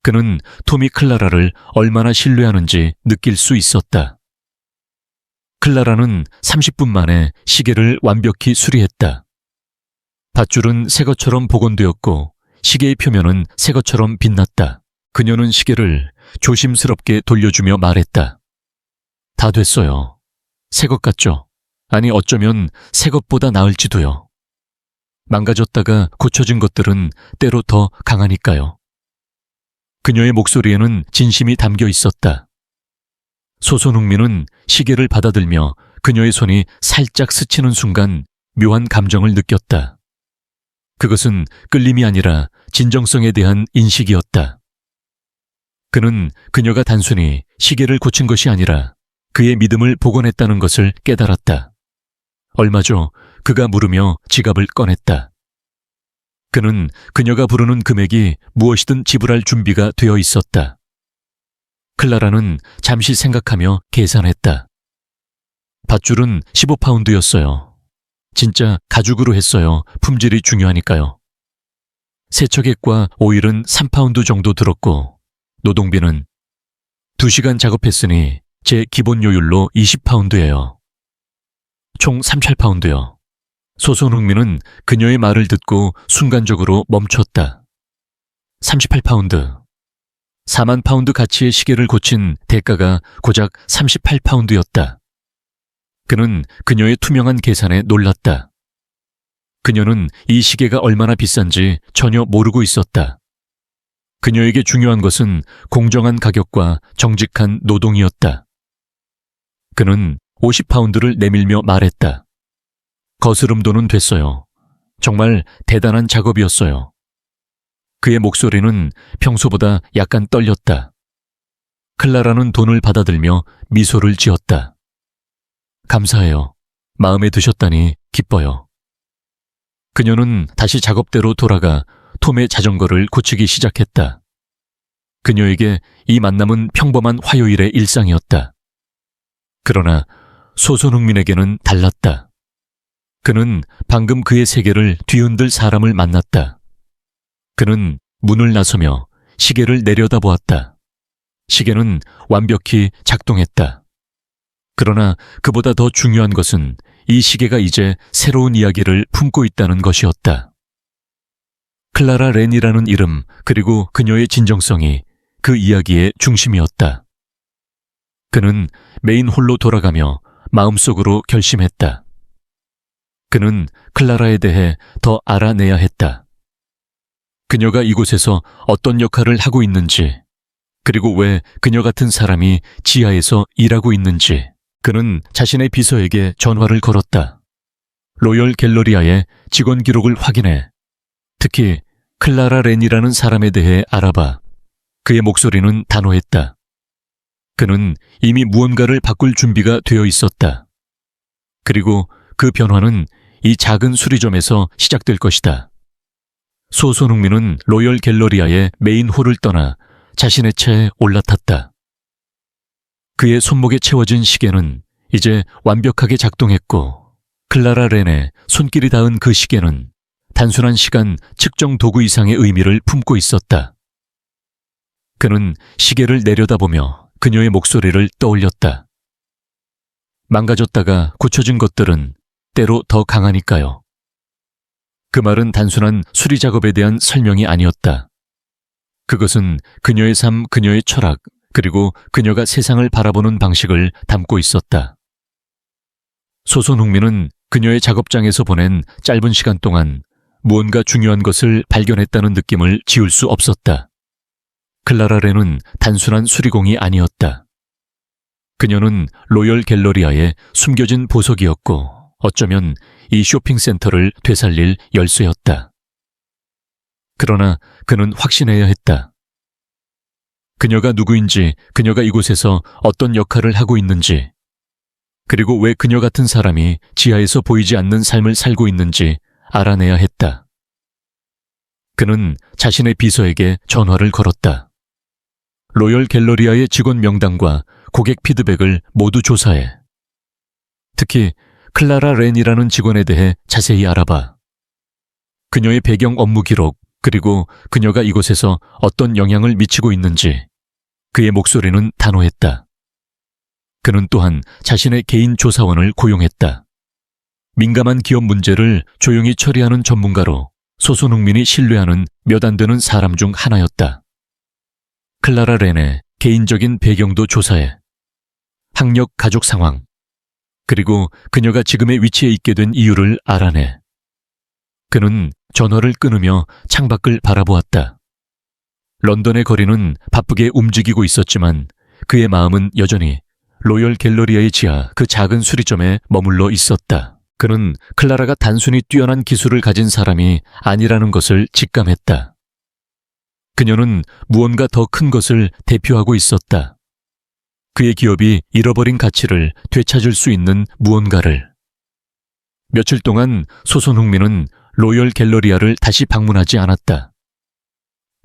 그는 톰이 클라라를 얼마나 신뢰하는지 느낄 수 있었다. 클라라는 30분 만에 시계를 완벽히 수리했다. 밧줄은 새 것처럼 복원되었고 시계의 표면은 새 것처럼 빛났다. 그녀는 시계를 조심스럽게 돌려주며 말했다. 다 됐어요. 새 것 같죠? 아니 어쩌면 새 것보다 나을지도요. 망가졌다가 고쳐진 것들은 때로 더 강하니까요. 그녀의 목소리에는 진심이 담겨 있었다. 소손흥민은 시계를 받아들며 그녀의 손이 살짝 스치는 순간 묘한 감정을 느꼈다. 그것은 끌림이 아니라 진정성에 대한 인식이었다. 그는 그녀가 단순히 시계를 고친 것이 아니라 그의 믿음을 복원했다는 것을 깨달았다. 얼마 전 그가 물으며 지갑을 꺼냈다. 그는 그녀가 부르는 금액이 무엇이든 지불할 준비가 되어 있었다. 클라라는 잠시 생각하며 계산했다. 밧줄은 15파운드였어요. 진짜 가죽으로 했어요. 품질이 중요하니까요. 세척액과 오일은 3파운드 정도 들었고 노동비는 2시간 작업했으니 제 기본 요율로 20파운드예요. 총 38파운드요. 소손흥민은 그녀의 말을 듣고 순간적으로 멈췄다. 38파운드. 4만 파운드 가치의 시계를 고친 대가가 고작 38파운드였다. 그는 그녀의 투명한 계산에 놀랐다. 그녀는 이 시계가 얼마나 비싼지 전혀 모르고 있었다. 그녀에게 중요한 것은 공정한 가격과 정직한 노동이었다. 그는 50파운드를 내밀며 말했다. 거스름돈은 됐어요. 정말 대단한 작업이었어요. 그의 목소리는 평소보다 약간 떨렸다. 클라라는 돈을 받아들며 미소를 지었다. 감사해요. 마음에 드셨다니 기뻐요. 그녀는 다시 작업대로 돌아가 톰의 자전거를 고치기 시작했다. 그녀에게 이 만남은 평범한 화요일의 일상이었다. 그러나 소손흥민에게는 달랐다. 그는 방금 그의 세계를 뒤흔들 사람을 만났다. 그는 문을 나서며 시계를 내려다보았다. 시계는 완벽히 작동했다. 그러나 그보다 더 중요한 것은 이 시계가 이제 새로운 이야기를 품고 있다는 것이었다. 클라라 렌이라는 이름 그리고 그녀의 진정성이 그 이야기의 중심이었다. 그는 메인 홀로 돌아가며 마음속으로 결심했다. 그는 클라라에 대해 더 알아내야 했다. 그녀가 이곳에서 어떤 역할을 하고 있는지, 그리고 왜 그녀 같은 사람이 지하에서 일하고 있는지, 그는 자신의 비서에게 전화를 걸었다. 로열 갤러리아의 직원 기록을 확인해 특히 클라라 렌이라는 사람에 대해 알아봐. 그의 목소리는 단호했다. 그는 이미 무언가를 바꿀 준비가 되어 있었다. 그리고 그 변화는 이 작은 수리점에서 시작될 것이다. 소손흥민은 로열 갤러리아의 메인 홀을 떠나 자신의 차에 올라탔다. 그의 손목에 채워진 시계는 이제 완벽하게 작동했고 클라라 렌의 손길이 닿은 그 시계는 단순한 시간 측정 도구 이상의 의미를 품고 있었다. 그는 시계를 내려다보며 그녀의 목소리를 떠올렸다. 망가졌다가 고쳐진 것들은 때로 더 강하니까요. 그 말은 단순한 수리 작업에 대한 설명이 아니었다. 그것은 그녀의 삶, 그녀의 철학, 그리고 그녀가 세상을 바라보는 방식을 담고 있었다. 소손흥민은 그녀의 작업장에서 보낸 짧은 시간 동안 무언가 중요한 것을 발견했다는 느낌을 지울 수 없었다. 클라라 렌은 단순한 수리공이 아니었다. 그녀는 로열 갤러리아의 숨겨진 보석이었고 어쩌면 이 쇼핑센터를 되살릴 열쇠였다. 그러나 그는 확신해야 했다. 그녀가 누구인지, 그녀가 이곳에서 어떤 역할을 하고 있는지, 그리고 왜 그녀 같은 사람이 지하에서 보이지 않는 삶을 살고 있는지 알아내야 했다. 그는 자신의 비서에게 전화를 걸었다. 로열 갤러리아의 직원 명단과 고객 피드백을 모두 조사해. 특히 클라라 렌이라는 직원에 대해 자세히 알아봐. 그녀의 배경 업무 기록, 그리고 그녀가 이곳에서 어떤 영향을 미치고 있는지. 그의 목소리는 단호했다. 그는 또한 자신의 개인 조사원을 고용했다. 민감한 기업 문제를 조용히 처리하는 전문가로 소손흥민이 신뢰하는 몇 안 되는 사람 중 하나였다. 클라라 렌의 개인적인 배경도 조사해. 학력, 가족 상황, 그리고 그녀가 지금의 위치에 있게 된 이유를 알아내. 그는 전화를 끊으며 창밖을 바라보았다. 런던의 거리는 바쁘게 움직이고 있었지만 그의 마음은 여전히 로열 갤러리아의 지하 그 작은 수리점에 머물러 있었다. 그는 클라라가 단순히 뛰어난 기술을 가진 사람이 아니라는 것을 직감했다. 그녀는 무언가 더 큰 것을 대표하고 있었다. 그의 기업이 잃어버린 가치를 되찾을 수 있는 무언가를. 며칠 동안 소손흥민은 로열 갤러리아를 다시 방문하지 않았다.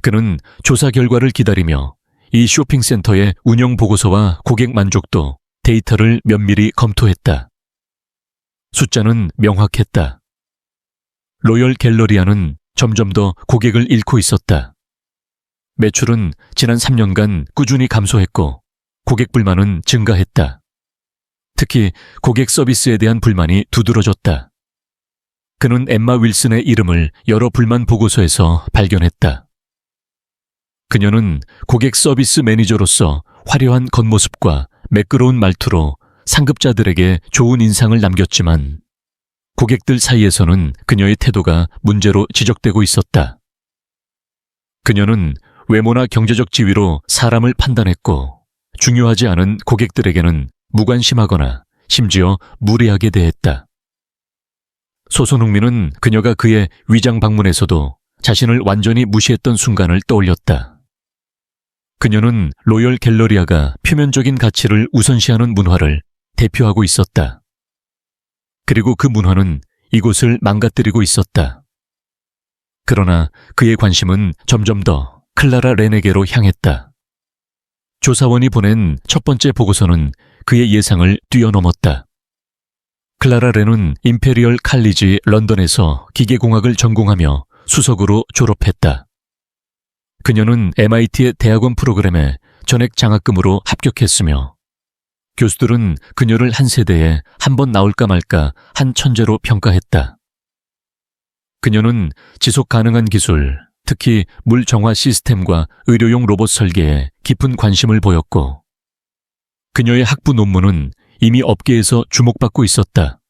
그는 조사 결과를 기다리며 이 쇼핑센터의 운영 보고서와 고객 만족도, 데이터를 면밀히 검토했다. 숫자는 명확했다. 로열 갤러리아는 점점 더 고객을 잃고 있었다. 매출은 지난 3년간 꾸준히 감소했고 고객 불만은 증가했다. 특히 고객 서비스에 대한 불만이 두드러졌다. 그는 엠마 윌슨의 이름을 여러 불만 보고서에서 발견했다. 그녀는 고객 서비스 매니저로서 화려한 겉모습과 매끄러운 말투로 상급자들에게 좋은 인상을 남겼지만 고객들 사이에서는 그녀의 태도가 문제로 지적되고 있었다. 그녀는 외모나 경제적 지위로 사람을 판단했고 중요하지 않은 고객들에게는 무관심하거나 심지어 무례하게 대했다. 소손흥민은 그녀가 그의 위장 방문에서도 자신을 완전히 무시했던 순간을 떠올렸다. 그녀는 로열 갤러리아가 표면적인 가치를 우선시하는 문화를 대표하고 있었다. 그리고 그 문화는 이곳을 망가뜨리고 있었다. 그러나 그의 관심은 점점 더 클라라 렌에게로 향했다. 조사원이 보낸 첫 번째 보고서는 그의 예상을 뛰어넘었다. 클라라 렌은 임페리얼 칼리지 런던에서 기계공학을 전공하며 수석으로 졸업했다. 그녀는 MIT의 대학원 프로그램에 전액 장학금으로 합격했으며 교수들은 그녀를 한 세대에 한 번 나올까 말까 한 천재로 평가했다. 그녀는 지속 가능한 기술, 특히 물 정화 시스템과 의료용 로봇 설계에 깊은 관심을 보였고 그녀의 학부 논문은 이미 업계에서 주목받고 있었다.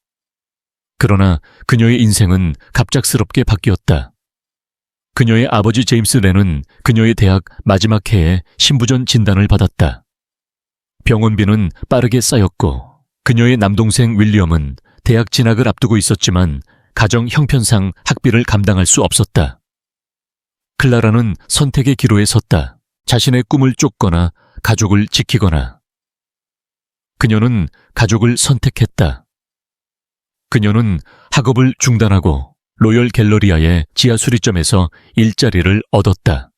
그러나 그녀의 인생은 갑작스럽게 바뀌었다. 그녀의 아버지 제임스 렌은 그녀의 대학 마지막 해에 신부전 진단을 받았다. 병원비는 빠르게 쌓였고 그녀의 남동생 윌리엄은 대학 진학을 앞두고 있었지만 가정 형편상 학비를 감당할 수 없었다. 클라라는 선택의 기로에 섰다. 자신의 꿈을 쫓거나 가족을 지키거나. 그녀는 가족을 선택했다. 그녀는 학업을 중단하고 로열 갤러리아의 지하 수리점에서 일자리를 얻었다.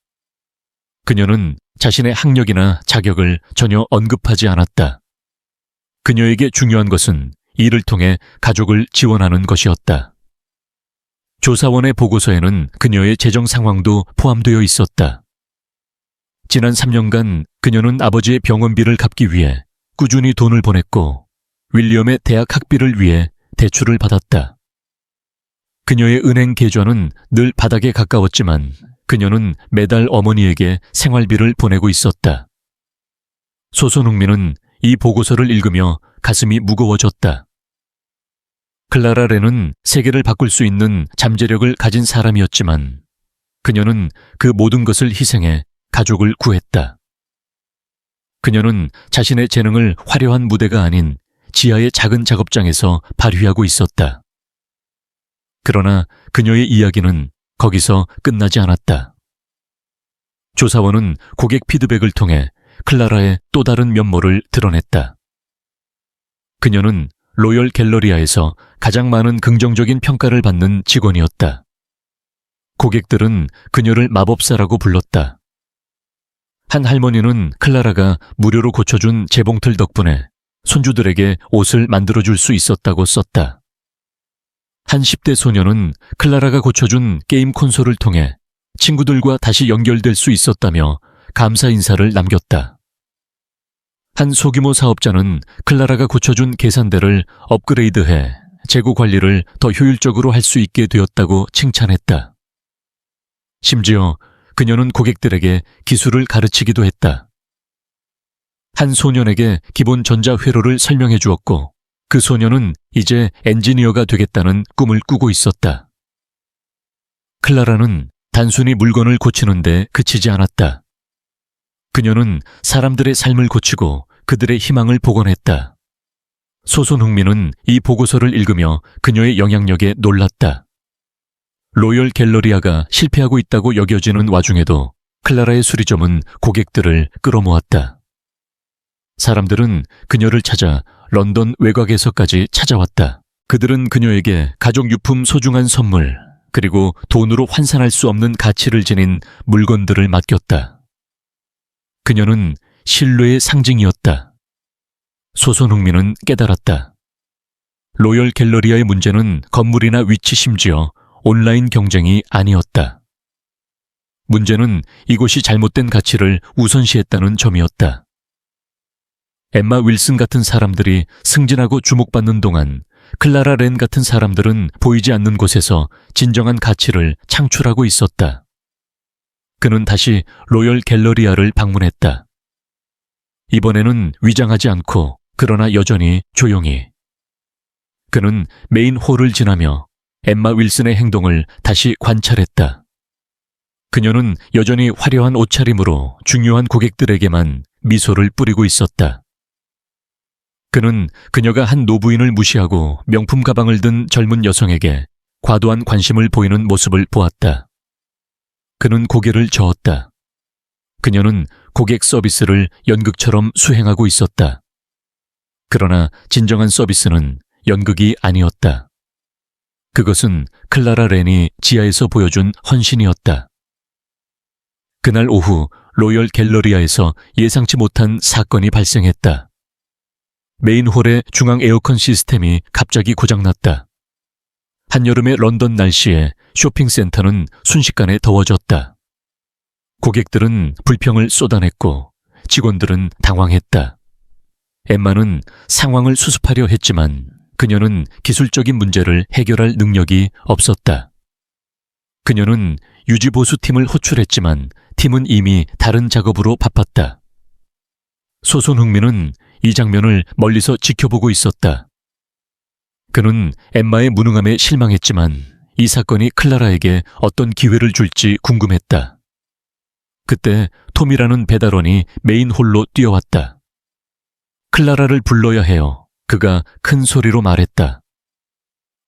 그녀는 자신의 학력이나 자격을 전혀 언급하지 않았다. 그녀에게 중요한 것은 이를 통해 가족을 지원하는 것이었다. 조사원의 보고서에는 그녀의 재정 상황도 포함되어 있었다. 지난 3년간 그녀는 아버지의 병원비를 갚기 위해 꾸준히 돈을 보냈고 윌리엄의 대학 학비를 위해 대출을 받았다. 그녀의 은행 계좌는 늘 바닥에 가까웠지만 그녀는 매달 어머니에게 생활비를 보내고 있었다. 소손흥민은 이 보고서를 읽으며 가슴이 무거워졌다. 클라라 렌은 세계를 바꿀 수 있는 잠재력을 가진 사람이었지만 그녀는 그 모든 것을 희생해 가족을 구했다. 그녀는 자신의 재능을 화려한 무대가 아닌 지하의 작은 작업장에서 발휘하고 있었다. 그러나 그녀의 이야기는 거기서 끝나지 않았다. 조사원은 고객 피드백을 통해 클라라의 또 다른 면모를 드러냈다. 그녀는 로열 갤러리아에서 가장 많은 긍정적인 평가를 받는 직원이었다. 고객들은 그녀를 마법사라고 불렀다. 한 할머니는 클라라가 무료로 고쳐준 재봉틀 덕분에 손주들에게 옷을 만들어줄 수 있었다고 썼다. 한 10대 소녀는 클라라가 고쳐준 게임 콘솔을 통해 친구들과 다시 연결될 수 있었다며 감사 인사를 남겼다. 한 소규모 사업자는 클라라가 고쳐준 계산대를 업그레이드해 재고 관리를 더 효율적으로 할 수 있게 되었다고 칭찬했다. 심지어 그녀는 고객들에게 기술을 가르치기도 했다. 한 소년에게 기본 전자 회로를 설명해 주었고 그 소년은 이제 엔지니어가 되겠다는 꿈을 꾸고 있었다. 클라라는 단순히 물건을 고치는데 그치지 않았다. 그녀는 사람들의 삶을 고치고 그들의 희망을 복원했다. 소손흥민은 이 보고서를 읽으며 그녀의 영향력에 놀랐다. 로열 갤러리아가 실패하고 있다고 여겨지는 와중에도 클라라의 수리점은 고객들을 끌어모았다. 사람들은 그녀를 찾아 런던 외곽에서까지 찾아왔다. 그들은 그녀에게 가족유품 소중한 선물, 그리고 돈으로 환산할 수 없는 가치를 지닌 물건들을 맡겼다. 그녀는 신뢰의 상징이었다. 소손흥민은 깨달았다. 로열 갤러리아의 문제는 건물이나 위치 심지어 온라인 경쟁이 아니었다. 문제는 이곳이 잘못된 가치를 우선시했다는 점이었다. 엠마 윌슨 같은 사람들이 승진하고 주목받는 동안 클라라 렌 같은 사람들은 보이지 않는 곳에서 진정한 가치를 창출하고 있었다. 그는 다시 로열 갤러리아를 방문했다. 이번에는 위장하지 않고 그러나 여전히 조용히. 그는 메인 홀을 지나며 엠마 윌슨의 행동을 다시 관찰했다. 그녀는 여전히 화려한 옷차림으로 중요한 고객들에게만 미소를 뿌리고 있었다. 그는 그녀가 한 노부인을 무시하고 명품 가방을 든 젊은 여성에게 과도한 관심을 보이는 모습을 보았다. 그는 고개를 저었다. 그녀는 고객 서비스를 연극처럼 수행하고 있었다. 그러나 진정한 서비스는 연극이 아니었다. 그것은 클라라 렌이 지하에서 보여준 헌신이었다. 그날 오후 로열 갤러리아에서 예상치 못한 사건이 발생했다. 메인홀의 중앙 에어컨 시스템이 갑자기 고장났다. 한여름의 런던 날씨에 쇼핑센터는 순식간에 더워졌다. 고객들은 불평을 쏟아냈고 직원들은 당황했다. 엠마는 상황을 수습하려 했지만 그녀는 기술적인 문제를 해결할 능력이 없었다. 그녀는 유지보수팀을 호출했지만 팀은 이미 다른 작업으로 바빴다. 소손흥민은 이 장면을 멀리서 지켜보고 있었다. 그는 엠마의 무능함에 실망했지만 이 사건이 클라라에게 어떤 기회를 줄지 궁금했다. 그때 톰이라는 배달원이 메인 홀로 뛰어왔다. 클라라를 불러야 해요. 그가 큰 소리로 말했다.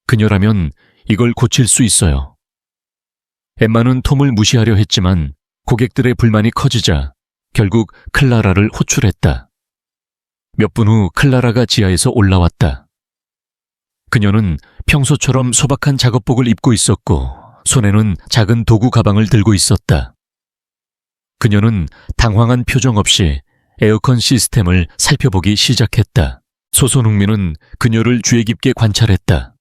그녀라면 이걸 고칠 수 있어요. 엠마는 톰을 무시하려 했지만 고객들의 불만이 커지자 결국 클라라를 호출했다. 몇 분 후 클라라가 지하에서 올라왔다. 그녀는 평소처럼 소박한 작업복을 입고 있었고 손에는 작은 도구 가방을 들고 있었다. 그녀는 당황한 표정 없이 에어컨 시스템을 살펴보기 시작했다. 소손흥민은 그녀를 주의 깊게 관찰했다.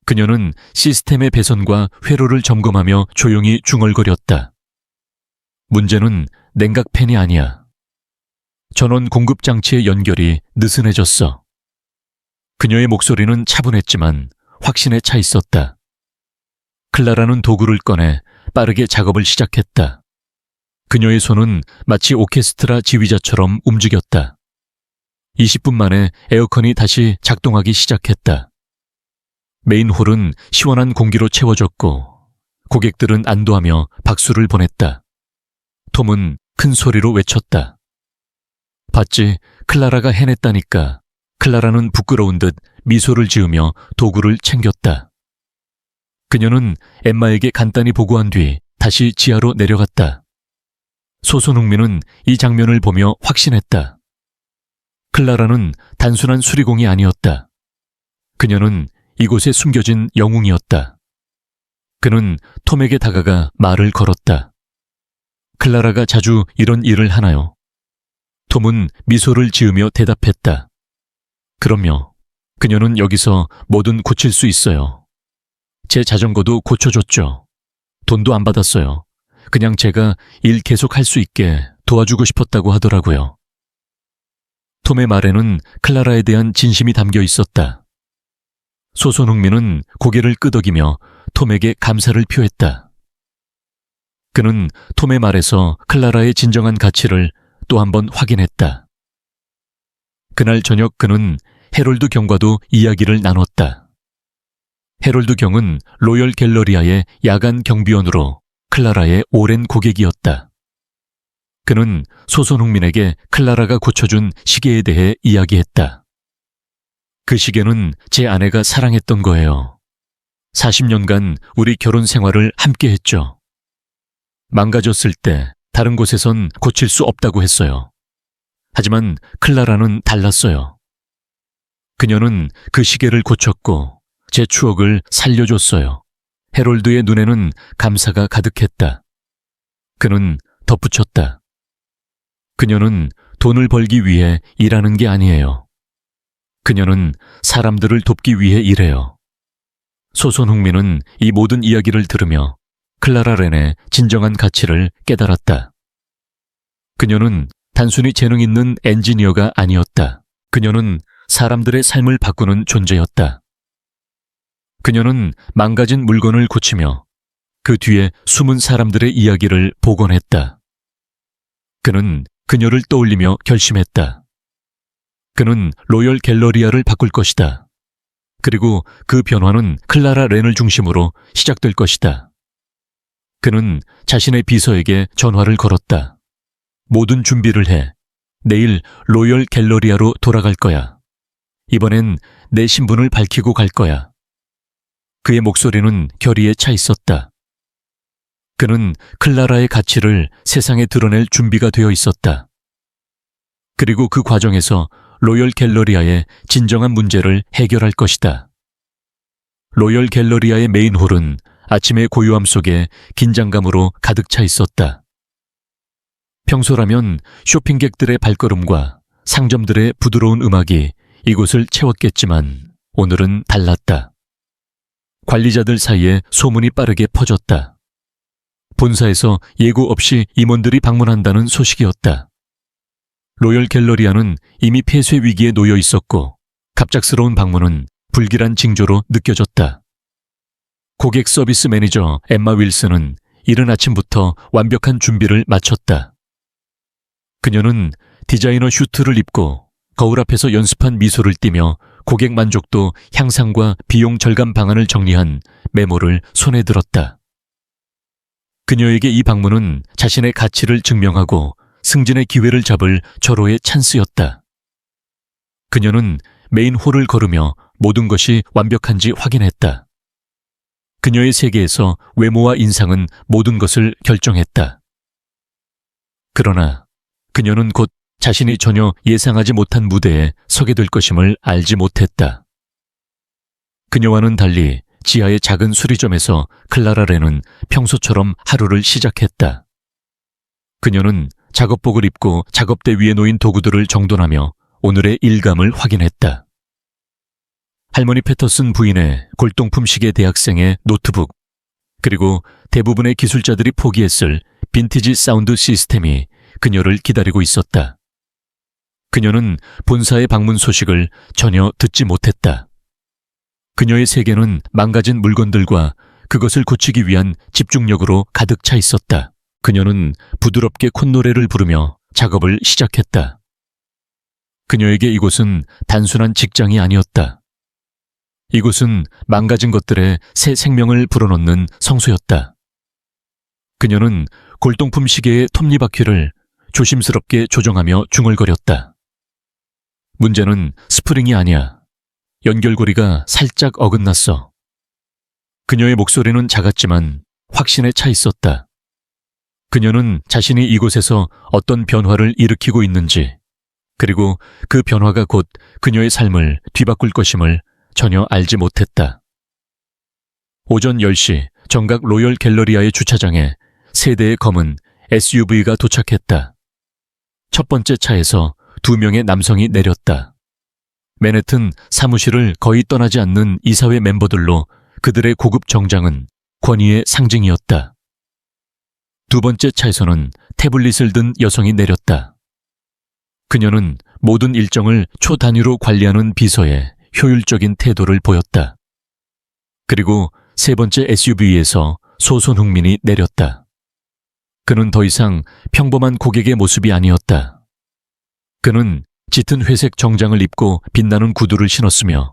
그녀는 시스템의 배선과 회로를 점검하며 조용히 중얼거렸다. 문제는 냉각팬이 아니야. 전원 공급 장치의 연결이 느슨해졌어. 그녀의 목소리는 차분했지만 확신에 차 있었다. 클라라는 도구를 꺼내 빠르게 작업을 시작했다. 그녀의 손은 마치 오케스트라 지휘자처럼 움직였다. 20분 만에 에어컨이 다시 작동하기 시작했다. 메인홀은 시원한 공기로 채워졌고 고객들은 안도하며 박수를 보냈다. 톰은 큰 소리로 외쳤다. 봤지? 클라라가 해냈다니까. 클라라는 부끄러운 듯 미소를 지으며 도구를 챙겼다. 그녀는 엠마에게 간단히 보고한 뒤 다시 지하로 내려갔다. 소손흥민은 이 장면을 보며 확신했다. 클라라는 단순한 수리공이 아니었다. 그녀는 이곳에 숨겨진 영웅이었다. 그는 톰에게 다가가 말을 걸었다. 클라라가 자주 이런 일을 하나요? 톰은 미소를 지으며 대답했다. 그럼요. 그녀는 여기서 뭐든 고칠 수 있어요. 제 자전거도 고쳐줬죠. 돈도 안 받았어요. 그냥 제가 일 계속 할 수 있게 도와주고 싶었다고 하더라고요. 톰의 말에는 클라라에 대한 진심이 담겨 있었다. 소손흥민은 고개를 끄덕이며 톰에게 감사를 표했다. 그는 톰의 말에서 클라라의 진정한 가치를 또 한 번 확인했다. 그날 저녁 그는 해롤드 경과도 이야기를 나눴다. 해롤드 경은 로열 갤러리아의 야간 경비원으로 클라라의 오랜 고객이었다. 그는 소손흥민에게 클라라가 고쳐준 시계에 대해 이야기했다. 그 시계는 제 아내가 사랑했던 거예요. 40년간 우리 결혼 생활을 함께 했죠. 망가졌을 때 다른 곳에선 고칠 수 없다고 했어요. 하지만 클라라는 달랐어요. 그녀는 그 시계를 고쳤고 제 추억을 살려줬어요. 해롤드의 눈에는 감사가 가득했다. 그는 덧붙였다. 그녀는 돈을 벌기 위해 일하는 게 아니에요. 그녀는 사람들을 돕기 위해 일해요. 소손흥민은 이 모든 이야기를 들으며 클라라 렌의 진정한 가치를 깨달았다. 그녀는 단순히 재능 있는 엔지니어가 아니었다. 그녀는 사람들의 삶을 바꾸는 존재였다. 그녀는 망가진 물건을 고치며 그 뒤에 숨은 사람들의 이야기를 복원했다. 그는 그녀를 떠올리며 결심했다. 그는 로열 갤러리아를 바꿀 것이다. 그리고 그 변화는 클라라 렌을 중심으로 시작될 것이다. 그는 자신의 비서에게 전화를 걸었다. 모든 준비를 해. 내일 로열 갤러리아로 돌아갈 거야. 이번엔 내 신분을 밝히고 갈 거야. 그의 목소리는 결의에 차 있었다. 그는 클라라의 가치를 세상에 드러낼 준비가 되어 있었다. 그리고 그 과정에서 로열 갤러리아의 진정한 문제를 해결할 것이다. 로열 갤러리아의 메인 홀은 아침의 고요함 속에 긴장감으로 가득 차 있었다. 평소라면 쇼핑객들의 발걸음과 상점들의 부드러운 음악이 이곳을 채웠겠지만 오늘은 달랐다. 관리자들 사이에 소문이 빠르게 퍼졌다. 본사에서 예고 없이 임원들이 방문한다는 소식이었다. 로열 갤러리아는 이미 폐쇄 위기에 놓여 있었고 갑작스러운 방문은 불길한 징조로 느껴졌다. 고객 서비스 매니저 엠마 윌슨은 이른 아침부터 완벽한 준비를 마쳤다. 그녀는 디자이너 슈트를 입고 거울 앞에서 연습한 미소를 띠며 고객 만족도 향상과 비용 절감 방안을 정리한 메모를 손에 들었다. 그녀에게 이 방문은 자신의 가치를 증명하고 승진의 기회를 잡을 절호의 찬스였다. 그녀는 메인 홀을 걸으며 모든 것이 완벽한지 확인했다. 그녀의 세계에서 외모와 인상은 모든 것을 결정했다. 그러나 그녀는 곧 자신이 전혀 예상하지 못한 무대에 서게 될 것임을 알지 못했다. 그녀와는 달리 지하의 작은 수리점에서 클라라 렌은 평소처럼 하루를 시작했다. 그녀는 작업복을 입고 작업대 위에 놓인 도구들을 정돈하며 오늘의 일감을 확인했다. 할머니 패터슨 부인의 골동품 시계 대학생의 노트북, 그리고 대부분의 기술자들이 포기했을 빈티지 사운드 시스템이 그녀를 기다리고 있었다. 그녀는 본사의 방문 소식을 전혀 듣지 못했다. 그녀의 세계는 망가진 물건들과 그것을 고치기 위한 집중력으로 가득 차 있었다. 그녀는 부드럽게 콧노래를 부르며 작업을 시작했다. 그녀에게 이곳은 단순한 직장이 아니었다. 이곳은 망가진 것들에 새 생명을 불어넣는 성소였다. 그녀는 골동품 시계의 톱니바퀴를 조심스럽게 조정하며 중얼거렸다. 문제는 스프링이 아니야. 연결고리가 살짝 어긋났어. 그녀의 목소리는 작았지만 확신에 차 있었다. 그녀는 자신이 이곳에서 어떤 변화를 일으키고 있는지, 그리고 그 변화가 곧 그녀의 삶을 뒤바꿀 것임을 전혀 알지 못했다. 오전 10시 정각 로열 갤러리아의 주차장에 세 대의 검은 SUV가 도착했다. 첫 번째 차에서 2명의 남성이 내렸다. 맨해튼 사무실을 거의 떠나지 않는 이사회 멤버들로 그들의 고급 정장은 권위의 상징이었다. 두 번째 차에서는 태블릿을 든 여성이 내렸다. 그녀는 모든 일정을 초단위로 관리하는 비서의 효율적인 태도를 보였다. 그리고 세 번째 SUV에서 소손흥민이 내렸다. 그는 더 이상 평범한 고객의 모습이 아니었다. 그는 짙은 회색 정장을 입고 빛나는 구두를 신었으며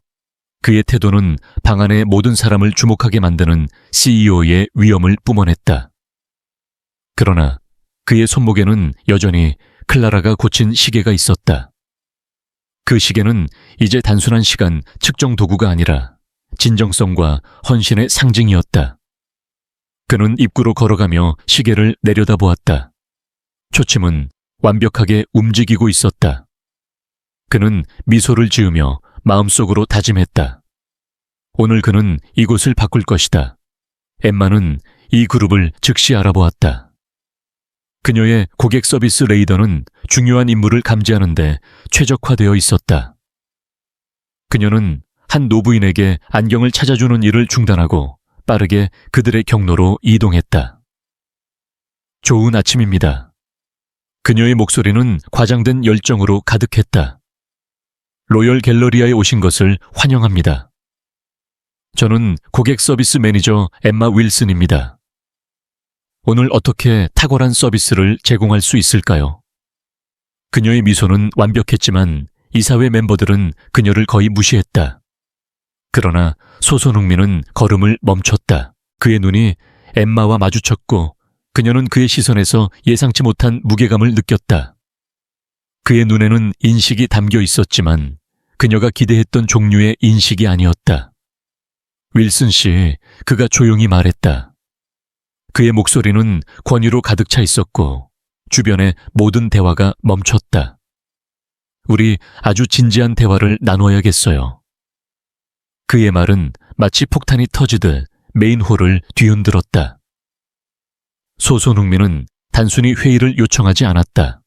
그의 태도는 방 안의 모든 사람을 주목하게 만드는 CEO의 위엄을 뿜어냈다. 그러나 그의 손목에는 여전히 클라라가 고친 시계가 있었다. 그 시계는 이제 단순한 시간 측정 도구가 아니라 진정성과 헌신의 상징이었다. 그는 입구로 걸어가며 시계를 내려다보았다. 초침은 완벽하게 움직이고 있었다. 그는 미소를 지으며 마음속으로 다짐했다. 오늘 그는 이곳을 바꿀 것이다. 엠마는 이 그룹을 즉시 알아보았다. 그녀의 고객 서비스 레이더는 중요한 임무를 감지하는 데 최적화되어 있었다. 그녀는 한 노부인에게 안경을 찾아주는 일을 중단하고 빠르게 그들의 경로로 이동했다. 좋은 아침입니다. 그녀의 목소리는 과장된 열정으로 가득했다. 로열 갤러리아에 오신 것을 환영합니다. 저는 고객 서비스 매니저 엠마 윌슨입니다. 오늘 어떻게 탁월한 서비스를 제공할 수 있을까요? 그녀의 미소는 완벽했지만 이사회 멤버들은 그녀를 거의 무시했다. 그러나 소손흥민은 걸음을 멈췄다. 그의 눈이 엠마와 마주쳤고 그녀는 그의 시선에서 예상치 못한 무게감을 느꼈다. 그의 눈에는 인식이 담겨 있었지만 그녀가 기대했던 종류의 인식이 아니었다. 윌슨 씨, 그가 조용히 말했다. 그의 목소리는 권위로 가득 차 있었고 주변의 모든 대화가 멈췄다. 우리 아주 진지한 대화를 나눠야겠어요. 그의 말은 마치 폭탄이 터지듯 메인홀을 뒤흔들었다. 소손흥민은 단순히 회의를 요청하지 않았다.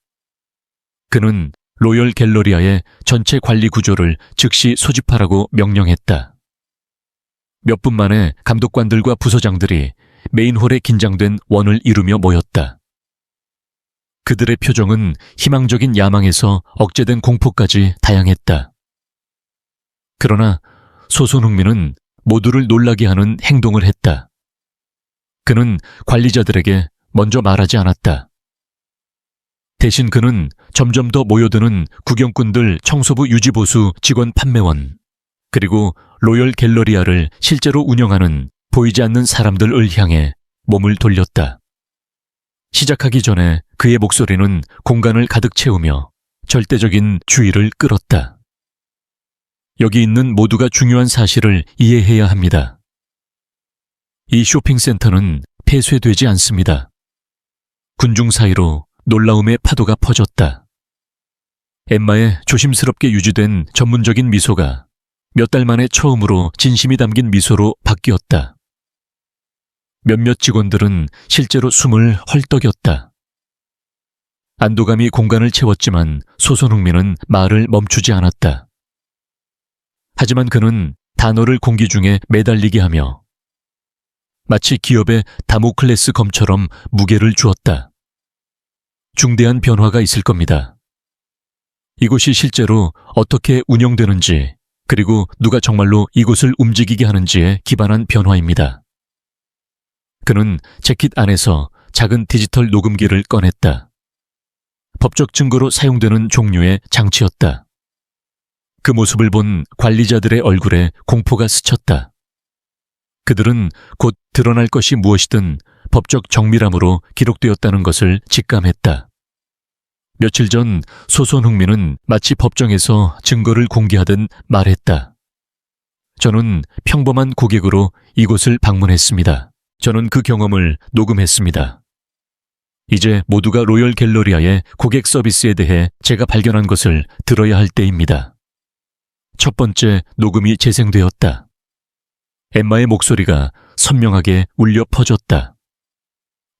그는 로열 갤러리아의 전체 관리 구조를 즉시 소집하라고 명령했다. 몇 분 만에 감독관들과 부서장들이 메인홀에 긴장된 원을 이루며 모였다. 그들의 표정은 희망적인 야망에서 억제된 공포까지 다양했다. 그러나 소손흥민은 모두를 놀라게 하는 행동을 했다. 그는 관리자들에게 먼저 말하지 않았다. 대신 그는 점점 더 모여드는 구경꾼들, 청소부 유지보수, 직원 판매원, 그리고 로열 갤러리아를 실제로 운영하는 보이지 않는 사람들을 향해 몸을 돌렸다. 시작하기 전에 그의 목소리는 공간을 가득 채우며 절대적인 주의를 끌었다. 여기 있는 모두가 중요한 사실을 이해해야 합니다. 이 쇼핑센터는 폐쇄되지 않습니다. 군중 사이로 놀라움의 파도가 퍼졌다. 엠마의 조심스럽게 유지된 전문적인 미소가 몇 달 만에 처음으로 진심이 담긴 미소로 바뀌었다. 몇몇 직원들은 실제로 숨을 헐떡였다. 안도감이 공간을 채웠지만 소손흥민은 말을 멈추지 않았다. 하지만 그는 단어를 공기 중에 매달리게 하며 마치 기업의 다모클레스 검처럼 무게를 주었다. 중대한 변화가 있을 겁니다. 이곳이 실제로 어떻게 운영되는지, 그리고 누가 정말로 이곳을 움직이게 하는지에 기반한 변화입니다. 그는 재킷 안에서 작은 디지털 녹음기를 꺼냈다. 법적 증거로 사용되는 종류의 장치였다. 그 모습을 본 관리자들의 얼굴에 공포가 스쳤다. 그들은 곧 드러날 것이 무엇이든 법적 정밀함으로 기록되었다는 것을 직감했다. 며칠 전 소손흥민은 마치 법정에서 증거를 공개하듯 말했다. 저는 평범한 고객으로 이곳을 방문했습니다. 저는 그 경험을 녹음했습니다. 이제 모두가 로열 갤러리아의 고객 서비스에 대해 제가 발견한 것을 들어야 할 때입니다. 첫 번째 녹음이 재생되었다. 엠마의 목소리가 선명하게 울려 퍼졌다.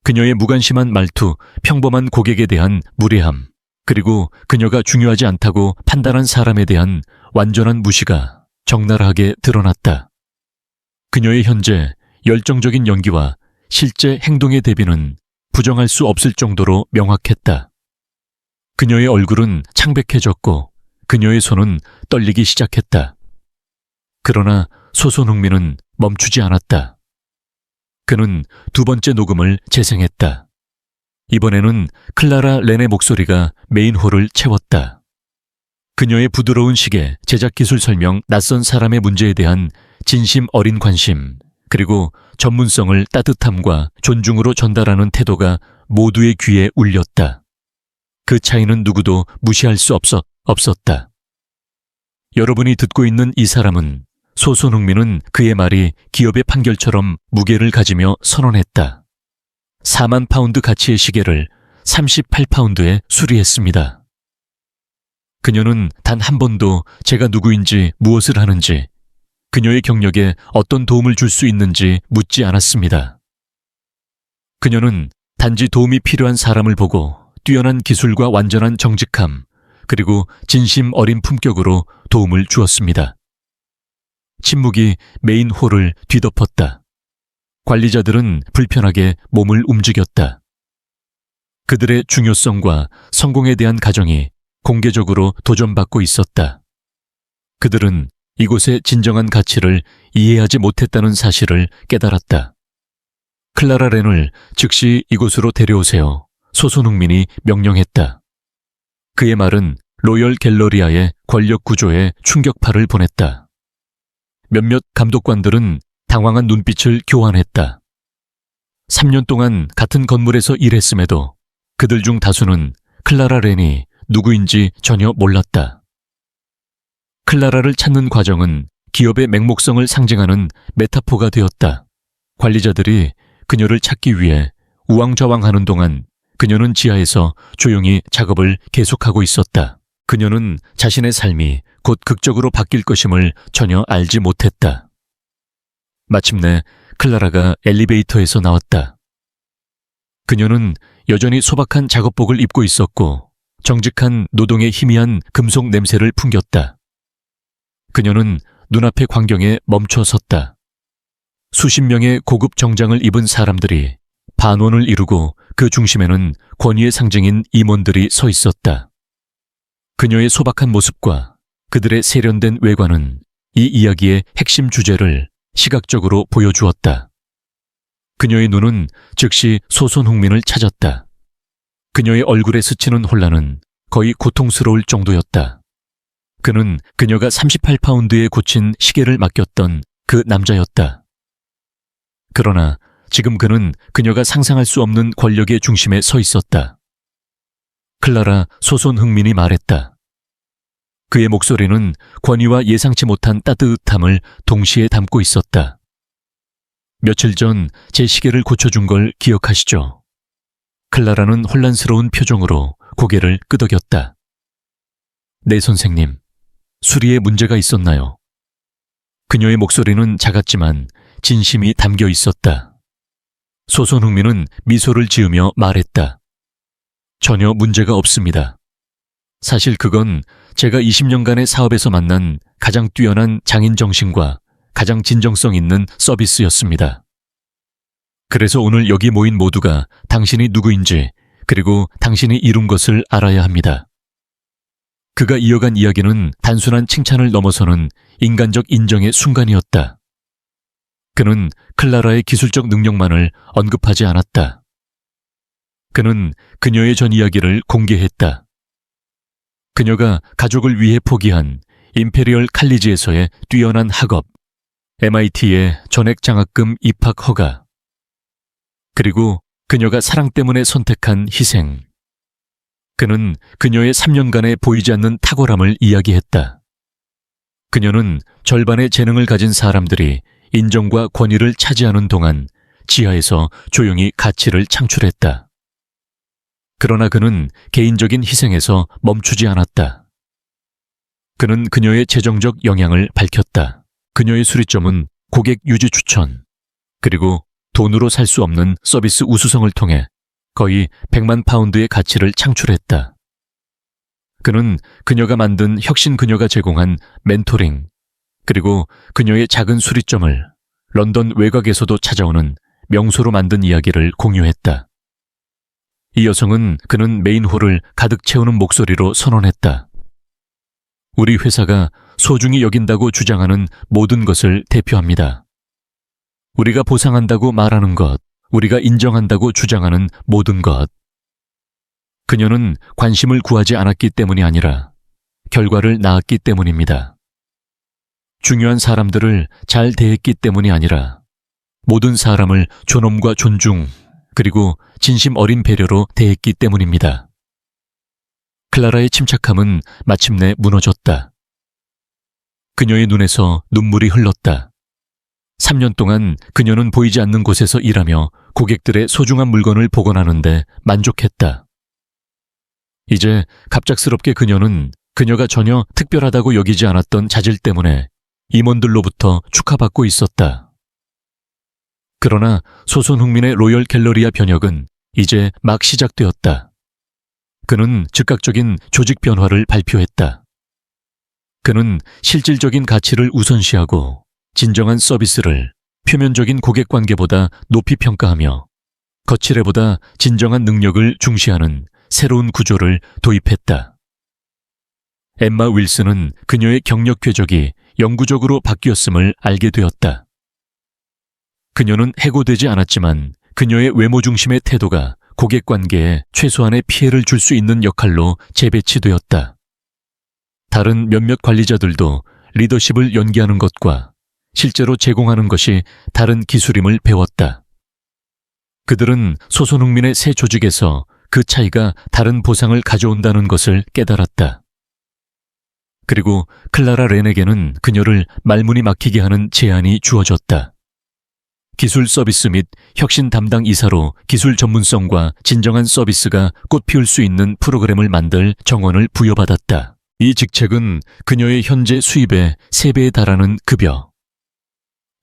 그녀의 무관심한 말투, 평범한 고객에 대한 무례함, 그리고 그녀가 중요하지 않다고 판단한 사람에 대한 완전한 무시가 적나라하게 드러났다. 그녀의 현재 열정적인 연기와 실제 행동의 대비는 부정할 수 없을 정도로 명확했다. 그녀의 얼굴은 창백해졌고 그녀의 손은 떨리기 시작했다. 그러나 소손흥민은 멈추지 않았다. 그는 두 번째 녹음을 재생했다. 이번에는 클라라 렌의 목소리가 메인홀을 채웠다. 그녀의 부드러운 시계, 제작 기술 설명, 낯선 사람의 문제에 대한 진심 어린 관심, 그리고 전문성을 따뜻함과 존중으로 전달하는 태도가 모두의 귀에 울렸다. 그 차이는 누구도 무시할 수 없었다. 여러분이 듣고 있는 이 사람은, 소손흥민은 그의 말이 기업의 판결처럼 무게를 가지며 선언했다. 4만 파운드 가치의 시계를 38파운드에 수리했습니다. 그녀는 단 한 번도 제가 누구인지 무엇을 하는지, 그녀의 경력에 어떤 도움을 줄 수 있는지 묻지 않았습니다. 그녀는 단지 도움이 필요한 사람을 보고 뛰어난 기술과 완전한 정직함, 그리고 진심 어린 품격으로 도움을 주었습니다. 침묵이 메인 홀을 뒤덮었다. 관리자들은 불편하게 몸을 움직였다. 그들의 중요성과 성공에 대한 가정이 공개적으로 도전받고 있었다. 그들은 이곳의 진정한 가치를 이해하지 못했다는 사실을 깨달았다. 클라라 렌을 즉시 이곳으로 데려오세요. 소손흥민이 명령했다. 그의 말은 로열 갤러리아의 권력 구조에 충격파를 보냈다. 몇몇 감독관들은 당황한 눈빛을 교환했다. 3년 동안 같은 건물에서 일했음에도 그들 중 다수는 클라라 렌이 누구인지 전혀 몰랐다. 클라라를 찾는 과정은 기업의 맹목성을 상징하는 메타포가 되었다. 관리자들이 그녀를 찾기 위해 우왕좌왕하는 동안 그녀는 지하에서 조용히 작업을 계속하고 있었다. 그녀는 자신의 삶이 곧 극적으로 바뀔 것임을 전혀 알지 못했다. 마침내 클라라가 엘리베이터에서 나왔다. 그녀는 여전히 소박한 작업복을 입고 있었고 정직한 노동의 희미한 금속 냄새를 풍겼다. 그녀는 눈앞의 광경에 멈춰 섰다. 수십 명의 고급 정장을 입은 사람들이 반원을 이루고 그 중심에는 권위의 상징인 임원들이 서 있었다. 그녀의 소박한 모습과 그들의 세련된 외관은 이 이야기의 핵심 주제를 시각적으로 보여주었다. 그녀의 눈은 즉시 소손흥민을 찾았다. 그녀의 얼굴에 스치는 혼란은 거의 고통스러울 정도였다. 그는 그녀가 38파운드에 고친 시계를 맡겼던 그 남자였다. 그러나 지금 그는 그녀가 상상할 수 없는 권력의 중심에 서 있었다. 클라라 소손흥민이 말했다. 그의 목소리는 권위와 예상치 못한 따뜻함을 동시에 담고 있었다. 며칠 전 제 시계를 고쳐준 걸 기억하시죠? 클라라는 혼란스러운 표정으로 고개를 끄덕였다. 네, 선생님. 수리에 문제가 있었나요? 그녀의 목소리는 작았지만 진심이 담겨 있었다. 소손흥민은 미소를 지으며 말했다. 전혀 문제가 없습니다. 사실 그건 제가 20년간의 사업에서 만난 가장 뛰어난 장인 정신과 가장 진정성 있는 서비스였습니다. 그래서 오늘 여기 모인 모두가 당신이 누구인지 그리고 당신이 이룬 것을 알아야 합니다. 그가 이어간 이야기는 단순한 칭찬을 넘어서는 인간적 인정의 순간이었다. 그는 클라라의 기술적 능력만을 언급하지 않았다. 그는 그녀의 전 이야기를 공개했다. 그녀가 가족을 위해 포기한 임페리얼 칼리지에서의 뛰어난 학업, MIT의 전액 장학금 입학 허가, 그리고 그녀가 사랑 때문에 선택한 희생. 그는 그녀의 3년간의 보이지 않는 탁월함을 이야기했다. 그녀는 절반의 재능을 가진 사람들이 인정과 권위를 차지하는 동안 지하에서 조용히 가치를 창출했다. 그러나 그는 개인적인 희생에서 멈추지 않았다. 그는 그녀의 재정적 영향을 밝혔다. 그녀의 수리점은 고객 유지 추천, 그리고 돈으로 살 수 없는 서비스 우수성을 통해 거의 100만 파운드의 가치를 창출했다. 그는 그녀가 만든 혁신 그녀가 제공한 멘토링, 그리고 그녀의 작은 수리점을 런던 외곽에서도 찾아오는 명소로 만든 이야기를 공유했다. 이 여성은 그는 메인홀을 가득 채우는 목소리로 선언했다. 우리 회사가 소중히 여긴다고 주장하는 모든 것을 대표합니다. 우리가 보상한다고 말하는 것, 우리가 인정한다고 주장하는 모든 것. 그녀는 관심을 구하지 않았기 때문이 아니라 결과를 낳았기 때문입니다. 중요한 사람들을 잘 대했기 때문이 아니라 모든 사람을 존엄과 존중, 그리고 진심 어린 배려로 대했기 때문입니다. 클라라의 침착함은 마침내 무너졌다. 그녀의 눈에서 눈물이 흘렀다. 3년 동안 그녀는 보이지 않는 곳에서 일하며 고객들의 소중한 물건을 복원하는데 만족했다. 이제 갑작스럽게 그녀는 그녀가 전혀 특별하다고 여기지 않았던 자질 때문에 임원들로부터 축하받고 있었다. 그러나 소손흥민의 로열 갤러리아 변혁은 이제 막 시작되었다. 그는 즉각적인 조직 변화를 발표했다. 그는 실질적인 가치를 우선시하고 진정한 서비스를 표면적인 고객 관계보다 높이 평가하며 거칠애보다 진정한 능력을 중시하는 새로운 구조를 도입했다. 엠마 윌슨은 그녀의 경력 궤적이 영구적으로 바뀌었음을 알게 되었다. 그녀는 해고되지 않았지만 그녀의 외모 중심의 태도가 고객 관계에 최소한의 피해를 줄 수 있는 역할로 재배치되었다. 다른 몇몇 관리자들도 리더십을 연기하는 것과 실제로 제공하는 것이 다른 기술임을 배웠다. 그들은 소손흥민의 새 조직에서 그 차이가 다른 보상을 가져온다는 것을 깨달았다. 그리고 클라라 렌에게는 그녀를 말문이 막히게 하는 제안이 주어졌다. 기술 서비스 및 혁신 담당 이사로 기술 전문성과 진정한 서비스가 꽃피울 수 있는 프로그램을 만들 정원을 부여받았다. 이 직책은 그녀의 현재 수입의 3배에 달하는 급여,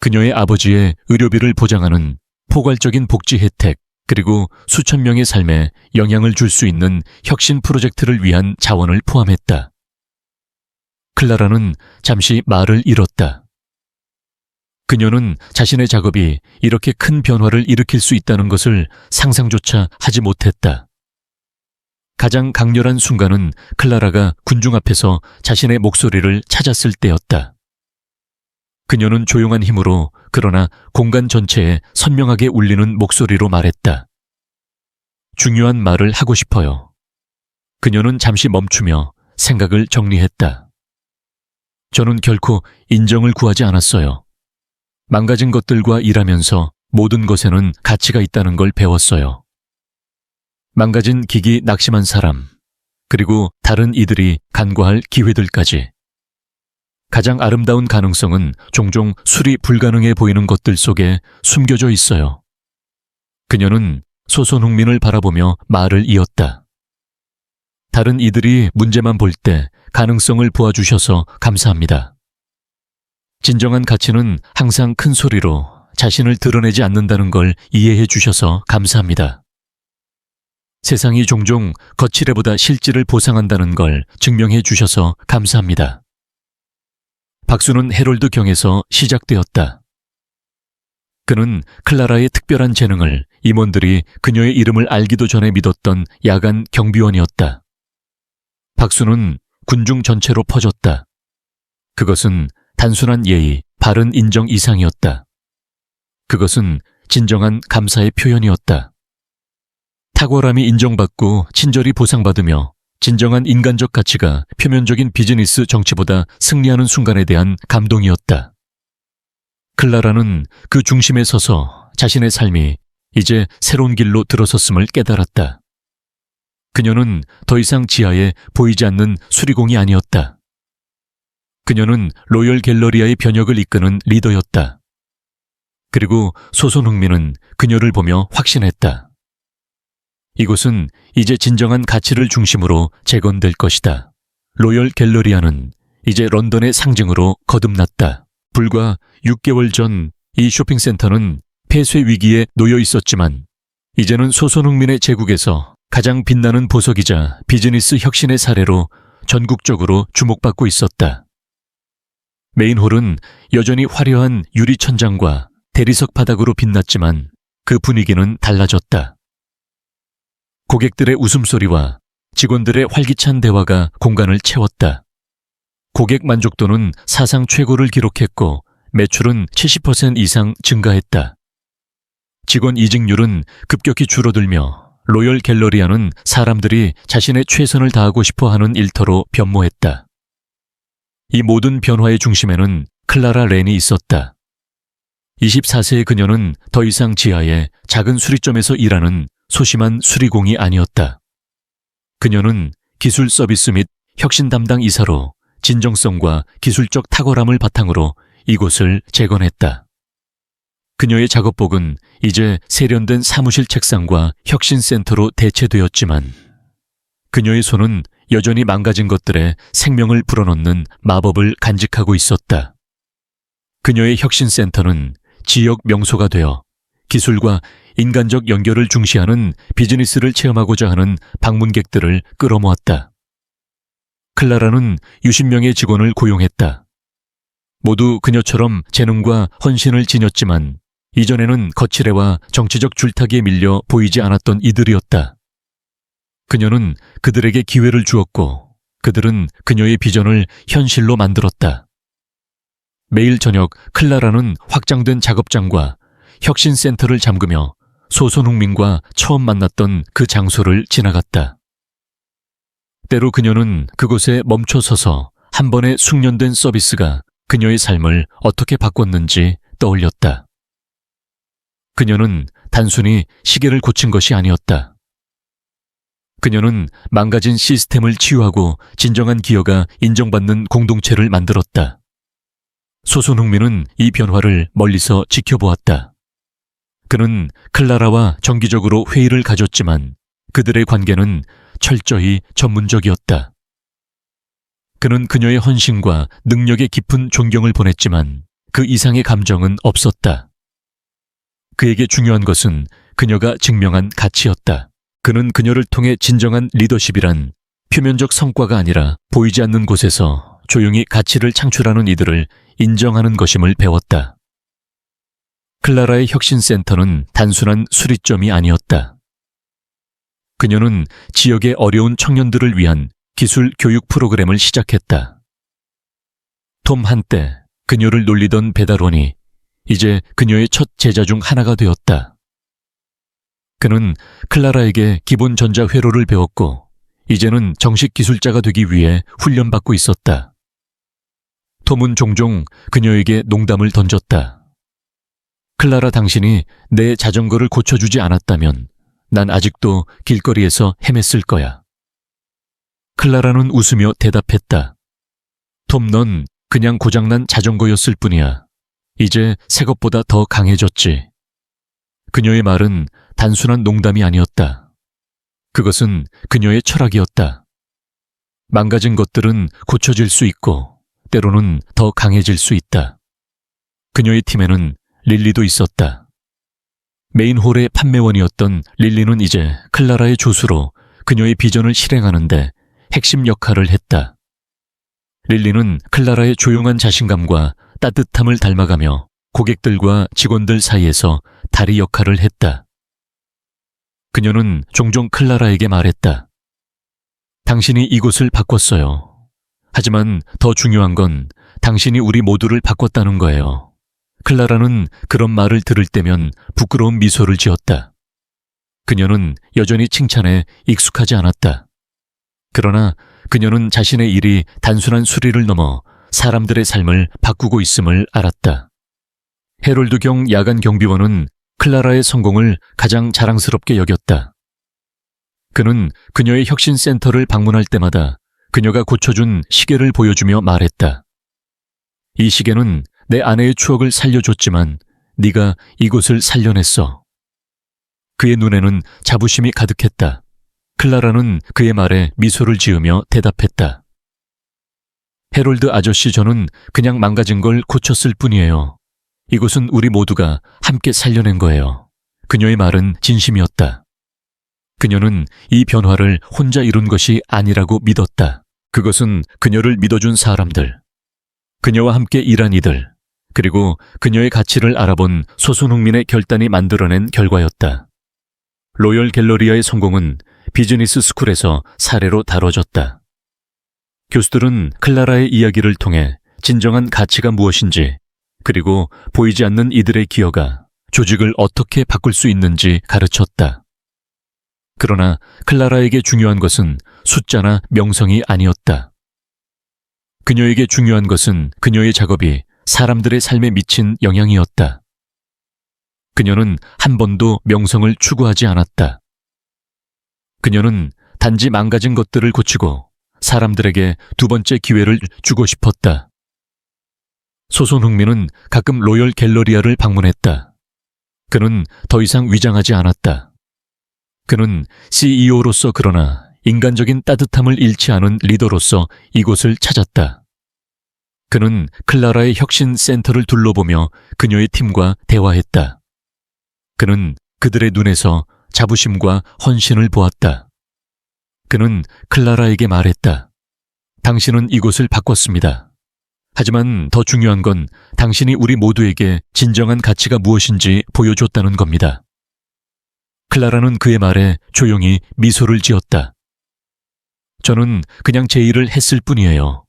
그녀의 아버지의 의료비를 보장하는 포괄적인 복지 혜택, 그리고 수천 명의 삶에 영향을 줄 수 있는 혁신 프로젝트를 위한 자원을 포함했다. 클라라는 잠시 말을 잃었다. 그녀는 자신의 작업이 이렇게 큰 변화를 일으킬 수 있다는 것을 상상조차 하지 못했다. 가장 강렬한 순간은 클라라가 군중 앞에서 자신의 목소리를 찾았을 때였다. 그녀는 조용한 힘으로 그러나 공간 전체에 선명하게 울리는 목소리로 말했다. 중요한 말을 하고 싶어요. 그녀는 잠시 멈추며 생각을 정리했다. 저는 결코 인정을 구하지 않았어요. 망가진 것들과 일하면서 모든 것에는 가치가 있다는 걸 배웠어요. 망가진 기기 낙심한 사람, 그리고 다른 이들이 간과할 기회들까지. 가장 아름다운 가능성은 종종 수리 불가능해 보이는 것들 속에 숨겨져 있어요. 그녀는 소손흥민을 바라보며 말을 이었다. 다른 이들이 문제만 볼 때 가능성을 보아주셔서 감사합니다. 진정한 가치는 항상 큰 소리로 자신을 드러내지 않는다는 걸 이해해 주셔서 감사합니다. 세상이 종종 거칠애보다 실질을 보상한다는 걸 증명해 주셔서 감사합니다. 박수는 해롤드 경에서 시작되었다. 그는 클라라의 특별한 재능을 임원들이 그녀의 이름을 알기도 전에 믿었던 야간 경비원이었다. 박수는 군중 전체로 퍼졌다. 그것은 단순한 예의, 바른 인정 이상이었다. 그것은 진정한 감사의 표현이었다. 탁월함이 인정받고 친절히 보상받으며 진정한 인간적 가치가 표면적인 비즈니스 정치보다 승리하는 순간에 대한 감동이었다. 클라라는 그 중심에 서서 자신의 삶이 이제 새로운 길로 들어섰음을 깨달았다. 그녀는 더 이상 지하에 보이지 않는 수리공이 아니었다. 그녀는 로열 갤러리아의 변혁을 이끄는 리더였다. 그리고 소손흥민은 그녀를 보며 확신했다. 이곳은 이제 진정한 가치를 중심으로 재건될 것이다. 로열 갤러리아는 이제 런던의 상징으로 거듭났다. 불과 6개월 전 이 쇼핑센터는 폐쇄 위기에 놓여 있었지만 이제는 소손흥민의 제국에서 가장 빛나는 보석이자 비즈니스 혁신의 사례로 전국적으로 주목받고 있었다. 메인홀은 여전히 화려한 유리 천장과 대리석 바닥으로 빛났지만 그 분위기는 달라졌다. 고객들의 웃음소리와 직원들의 활기찬 대화가 공간을 채웠다. 고객 만족도는 사상 최고를 기록했고 매출은 70% 이상 증가했다. 직원 이직률은 급격히 줄어들며 로열 갤러리아는 사람들이 자신의 최선을 다하고 싶어 하는 일터로 변모했다. 이 모든 변화의 중심에는 클라라 렌이 있었다. 24세의 그녀는 더 이상 지하의 작은 수리점에서 일하는 소심한 수리공이 아니었다. 그녀는 기술 서비스 및 혁신 담당 이사로 진정성과 기술적 탁월함을 바탕으로 이곳을 재건했다. 그녀의 작업복은 이제 세련된 사무실 책상과 혁신센터로 대체되었지만 그녀의 손은 여전히 망가진 것들에 생명을 불어넣는 마법을 간직하고 있었다. 그녀의 혁신센터는 지역 명소가 되어 기술과 인간적 연결을 중시하는 비즈니스를 체험하고자 하는 방문객들을 끌어모았다. 클라라는 60명의 직원을 고용했다. 모두 그녀처럼 재능과 헌신을 지녔지만 이전에는 거칠애와 정치적 줄타기에 밀려 보이지 않았던 이들이었다. 그녀는 그들에게 기회를 주었고 그들은 그녀의 비전을 현실로 만들었다. 매일 저녁 클라라는 확장된 작업장과 혁신센터를 잠그며 소손흥민과 처음 만났던 그 장소를 지나갔다. 때로 그녀는 그곳에 멈춰서서 한 번의 숙련된 서비스가 그녀의 삶을 어떻게 바꿨는지 떠올렸다. 그녀는 단순히 시계를 고친 것이 아니었다. 그녀는 망가진 시스템을 치유하고 진정한 기여가 인정받는 공동체를 만들었다. 소손흥민은 이 변화를 멀리서 지켜보았다. 그는 클라라와 정기적으로 회의를 가졌지만 그들의 관계는 철저히 전문적이었다. 그는 그녀의 헌신과 능력에 깊은 존경을 보냈지만 그 이상의 감정은 없었다. 그에게 중요한 것은 그녀가 증명한 가치였다. 그는 그녀를 통해 진정한 리더십이란 표면적 성과가 아니라 보이지 않는 곳에서 조용히 가치를 창출하는 이들을 인정하는 것임을 배웠다. 클라라의 혁신센터는 단순한 수리점이 아니었다. 그녀는 지역의 어려운 청년들을 위한 기술 교육 프로그램을 시작했다. 톰 한때 그녀를 놀리던 배달원이 이제 그녀의 첫 제자 중 하나가 되었다. 그는 클라라에게 기본 전자 회로를 배웠고 이제는 정식 기술자가 되기 위해 훈련받고 있었다. 톰은 종종 그녀에게 농담을 던졌다. 클라라, 당신이 내 자전거를 고쳐주지 않았다면 난 아직도 길거리에서 헤맸을 거야. 클라라는 웃으며 대답했다. 톰, 넌 그냥 고장난 자전거였을 뿐이야. 이제 새 것보다 더 강해졌지. 그녀의 말은 단순한 농담이 아니었다. 그것은 그녀의 철학이었다. 망가진 것들은 고쳐질 수 있고 때로는 더 강해질 수 있다. 그녀의 팀에는 릴리도 있었다. 메인홀의 판매원이었던 릴리는 이제 클라라의 조수로 그녀의 비전을 실행하는데 핵심 역할을 했다. 릴리는 클라라의 조용한 자신감과 따뜻함을 닮아가며 고객들과 직원들 사이에서 다리 역할을 했다. 그녀는 종종 클라라에게 말했다. 당신이 이곳을 바꿨어요. 하지만 더 중요한 건 당신이 우리 모두를 바꿨다는 거예요. 클라라는 그런 말을 들을 때면 부끄러운 미소를 지었다. 그녀는 여전히 칭찬에 익숙하지 않았다. 그러나 그녀는 자신의 일이 단순한 수리를 넘어 사람들의 삶을 바꾸고 있음을 알았다. 해롤드 경 야간 경비원은 클라라의 성공을 가장 자랑스럽게 여겼다. 그는 그녀의 혁신센터를 방문할 때마다 그녀가 고쳐준 시계를 보여주며 말했다. 이 시계는 내 아내의 추억을 살려줬지만 네가 이곳을 살려냈어. 그의 눈에는 자부심이 가득했다. 클라라는 그의 말에 미소를 지으며 대답했다. 해롤드 아저씨, 저는 그냥 망가진 걸 고쳤을 뿐이에요. 이곳은 우리 모두가 함께 살려낸 거예요. 그녀의 말은 진심이었다. 그녀는 이 변화를 혼자 이룬 것이 아니라고 믿었다. 그것은 그녀를 믿어준 사람들, 그녀와 함께 일한 이들, 그리고 그녀의 가치를 알아본 소손흥민의 결단이 만들어낸 결과였다. 로열 갤러리아의 성공은 비즈니스 스쿨에서 사례로 다뤄졌다. 교수들은 클라라의 이야기를 통해 진정한 가치가 무엇인지, 그리고 보이지 않는 이들의 기여가 조직을 어떻게 바꿀 수 있는지 가르쳤다. 그러나 클라라에게 중요한 것은 숫자나 명성이 아니었다. 그녀에게 중요한 것은 그녀의 작업이 사람들의 삶에 미친 영향이었다. 그녀는 한 번도 명성을 추구하지 않았다. 그녀는 단지 망가진 것들을 고치고 사람들에게 두 번째 기회를 주고 싶었다. 소손흥민은 가끔 로열 갤러리아를 방문했다. 그는 더 이상 위장하지 않았다. 그는 CEO로서, 그러나 인간적인 따뜻함을 잃지 않은 리더로서 이곳을 찾았다. 그는 클라라의 혁신센터를 둘러보며 그녀의 팀과 대화했다. 그는 그들의 눈에서 자부심과 헌신을 보았다. 그는 클라라에게 말했다. 당신은 이곳을 바꿨습니다. 하지만 더 중요한 건 당신이 우리 모두에게 진정한 가치가 무엇인지 보여줬다는 겁니다. 클라라는 그의 말에 조용히 미소를 지었다. 저는 그냥 제 일을 했을 뿐이에요.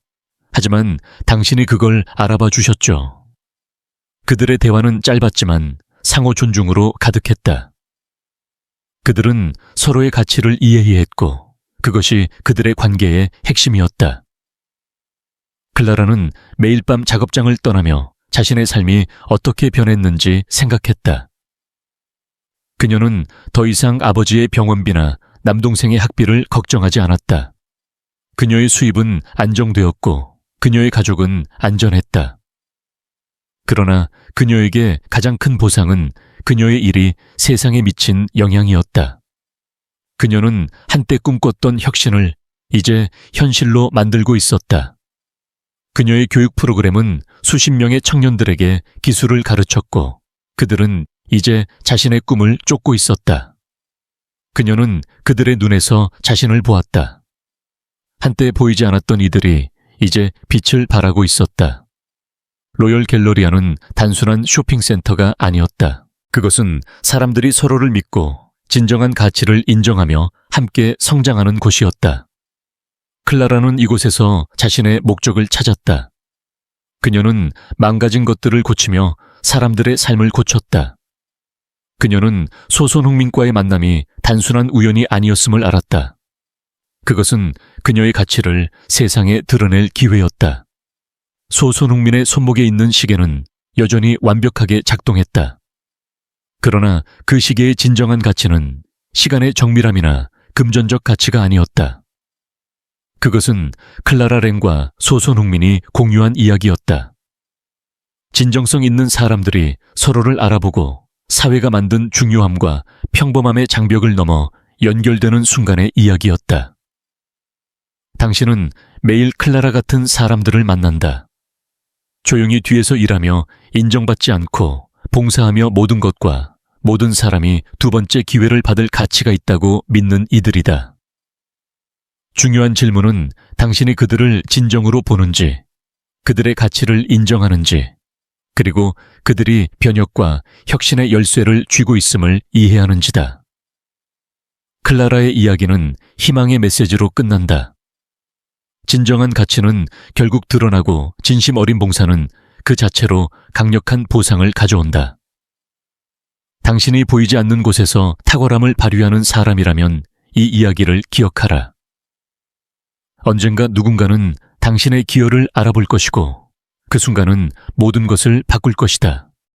하지만 당신이 그걸 알아봐 주셨죠. 그들의 대화는 짧았지만 상호 존중으로 가득했다. 그들은 서로의 가치를 이해해야 했고 그것이 그들의 관계의 핵심이었다. 클라라는 매일 밤 작업장을 떠나며 자신의 삶이 어떻게 변했는지 생각했다. 그녀는 더 이상 아버지의 병원비나 남동생의 학비를 걱정하지 않았다. 그녀의 수입은 안정되었고 그녀의 가족은 안전했다. 그러나 그녀에게 가장 큰 보상은 그녀의 일이 세상에 미친 영향이었다. 그녀는 한때 꿈꿨던 혁신을 이제 현실로 만들고 있었다. 그녀의 교육 프로그램은 수십 명의 청년들에게 기술을 가르쳤고 그들은 이제 자신의 꿈을 쫓고 있었다. 그녀는 그들의 눈에서 자신을 보았다. 한때 보이지 않았던 이들이 이제 빛을 발하고 있었다. 로열 갤러리아는 단순한 쇼핑센터가 아니었다. 그것은 사람들이 서로를 믿고 진정한 가치를 인정하며 함께 성장하는 곳이었다. 클라라는 이곳에서 자신의 목적을 찾았다. 그녀는 망가진 것들을 고치며 사람들의 삶을 고쳤다. 그녀는 소손흥민과의 만남이 단순한 우연이 아니었음을 알았다. 그것은 그녀의 가치를 세상에 드러낼 기회였다. 소손흥민의 손목에 있는 시계는 여전히 완벽하게 작동했다. 그러나 그 시계의 진정한 가치는 시간의 정밀함이나 금전적 가치가 아니었다. 그것은 클라라 랭과 소손흥민이 공유한 이야기였다. 진정성 있는 사람들이 서로를 알아보고 사회가 만든 중요함과 평범함의 장벽을 넘어 연결되는 순간의 이야기였다. 당신은 매일 클라라 같은 사람들을 만난다. 조용히 뒤에서 일하며 인정받지 않고 봉사하며 모든 것과 모든 사람이 두 번째 기회를 받을 가치가 있다고 믿는 이들이다. 중요한 질문은 당신이 그들을 진정으로 보는지, 그들의 가치를 인정하는지, 그리고 그들이 변혁과 혁신의 열쇠를 쥐고 있음을 이해하는지다. 클라라의 이야기는 희망의 메시지로 끝난다. 진정한 가치는 결국 드러나고 진심 어린 봉사는 그 자체로 강력한 보상을 가져온다. 당신이 보이지 않는 곳에서 탁월함을 발휘하는 사람이라면 이 이야기를 기억하라. 언젠가 누군가는 당신의 기여를 알아볼 것이고 그 순간은 모든 것을 바꿀 것이다.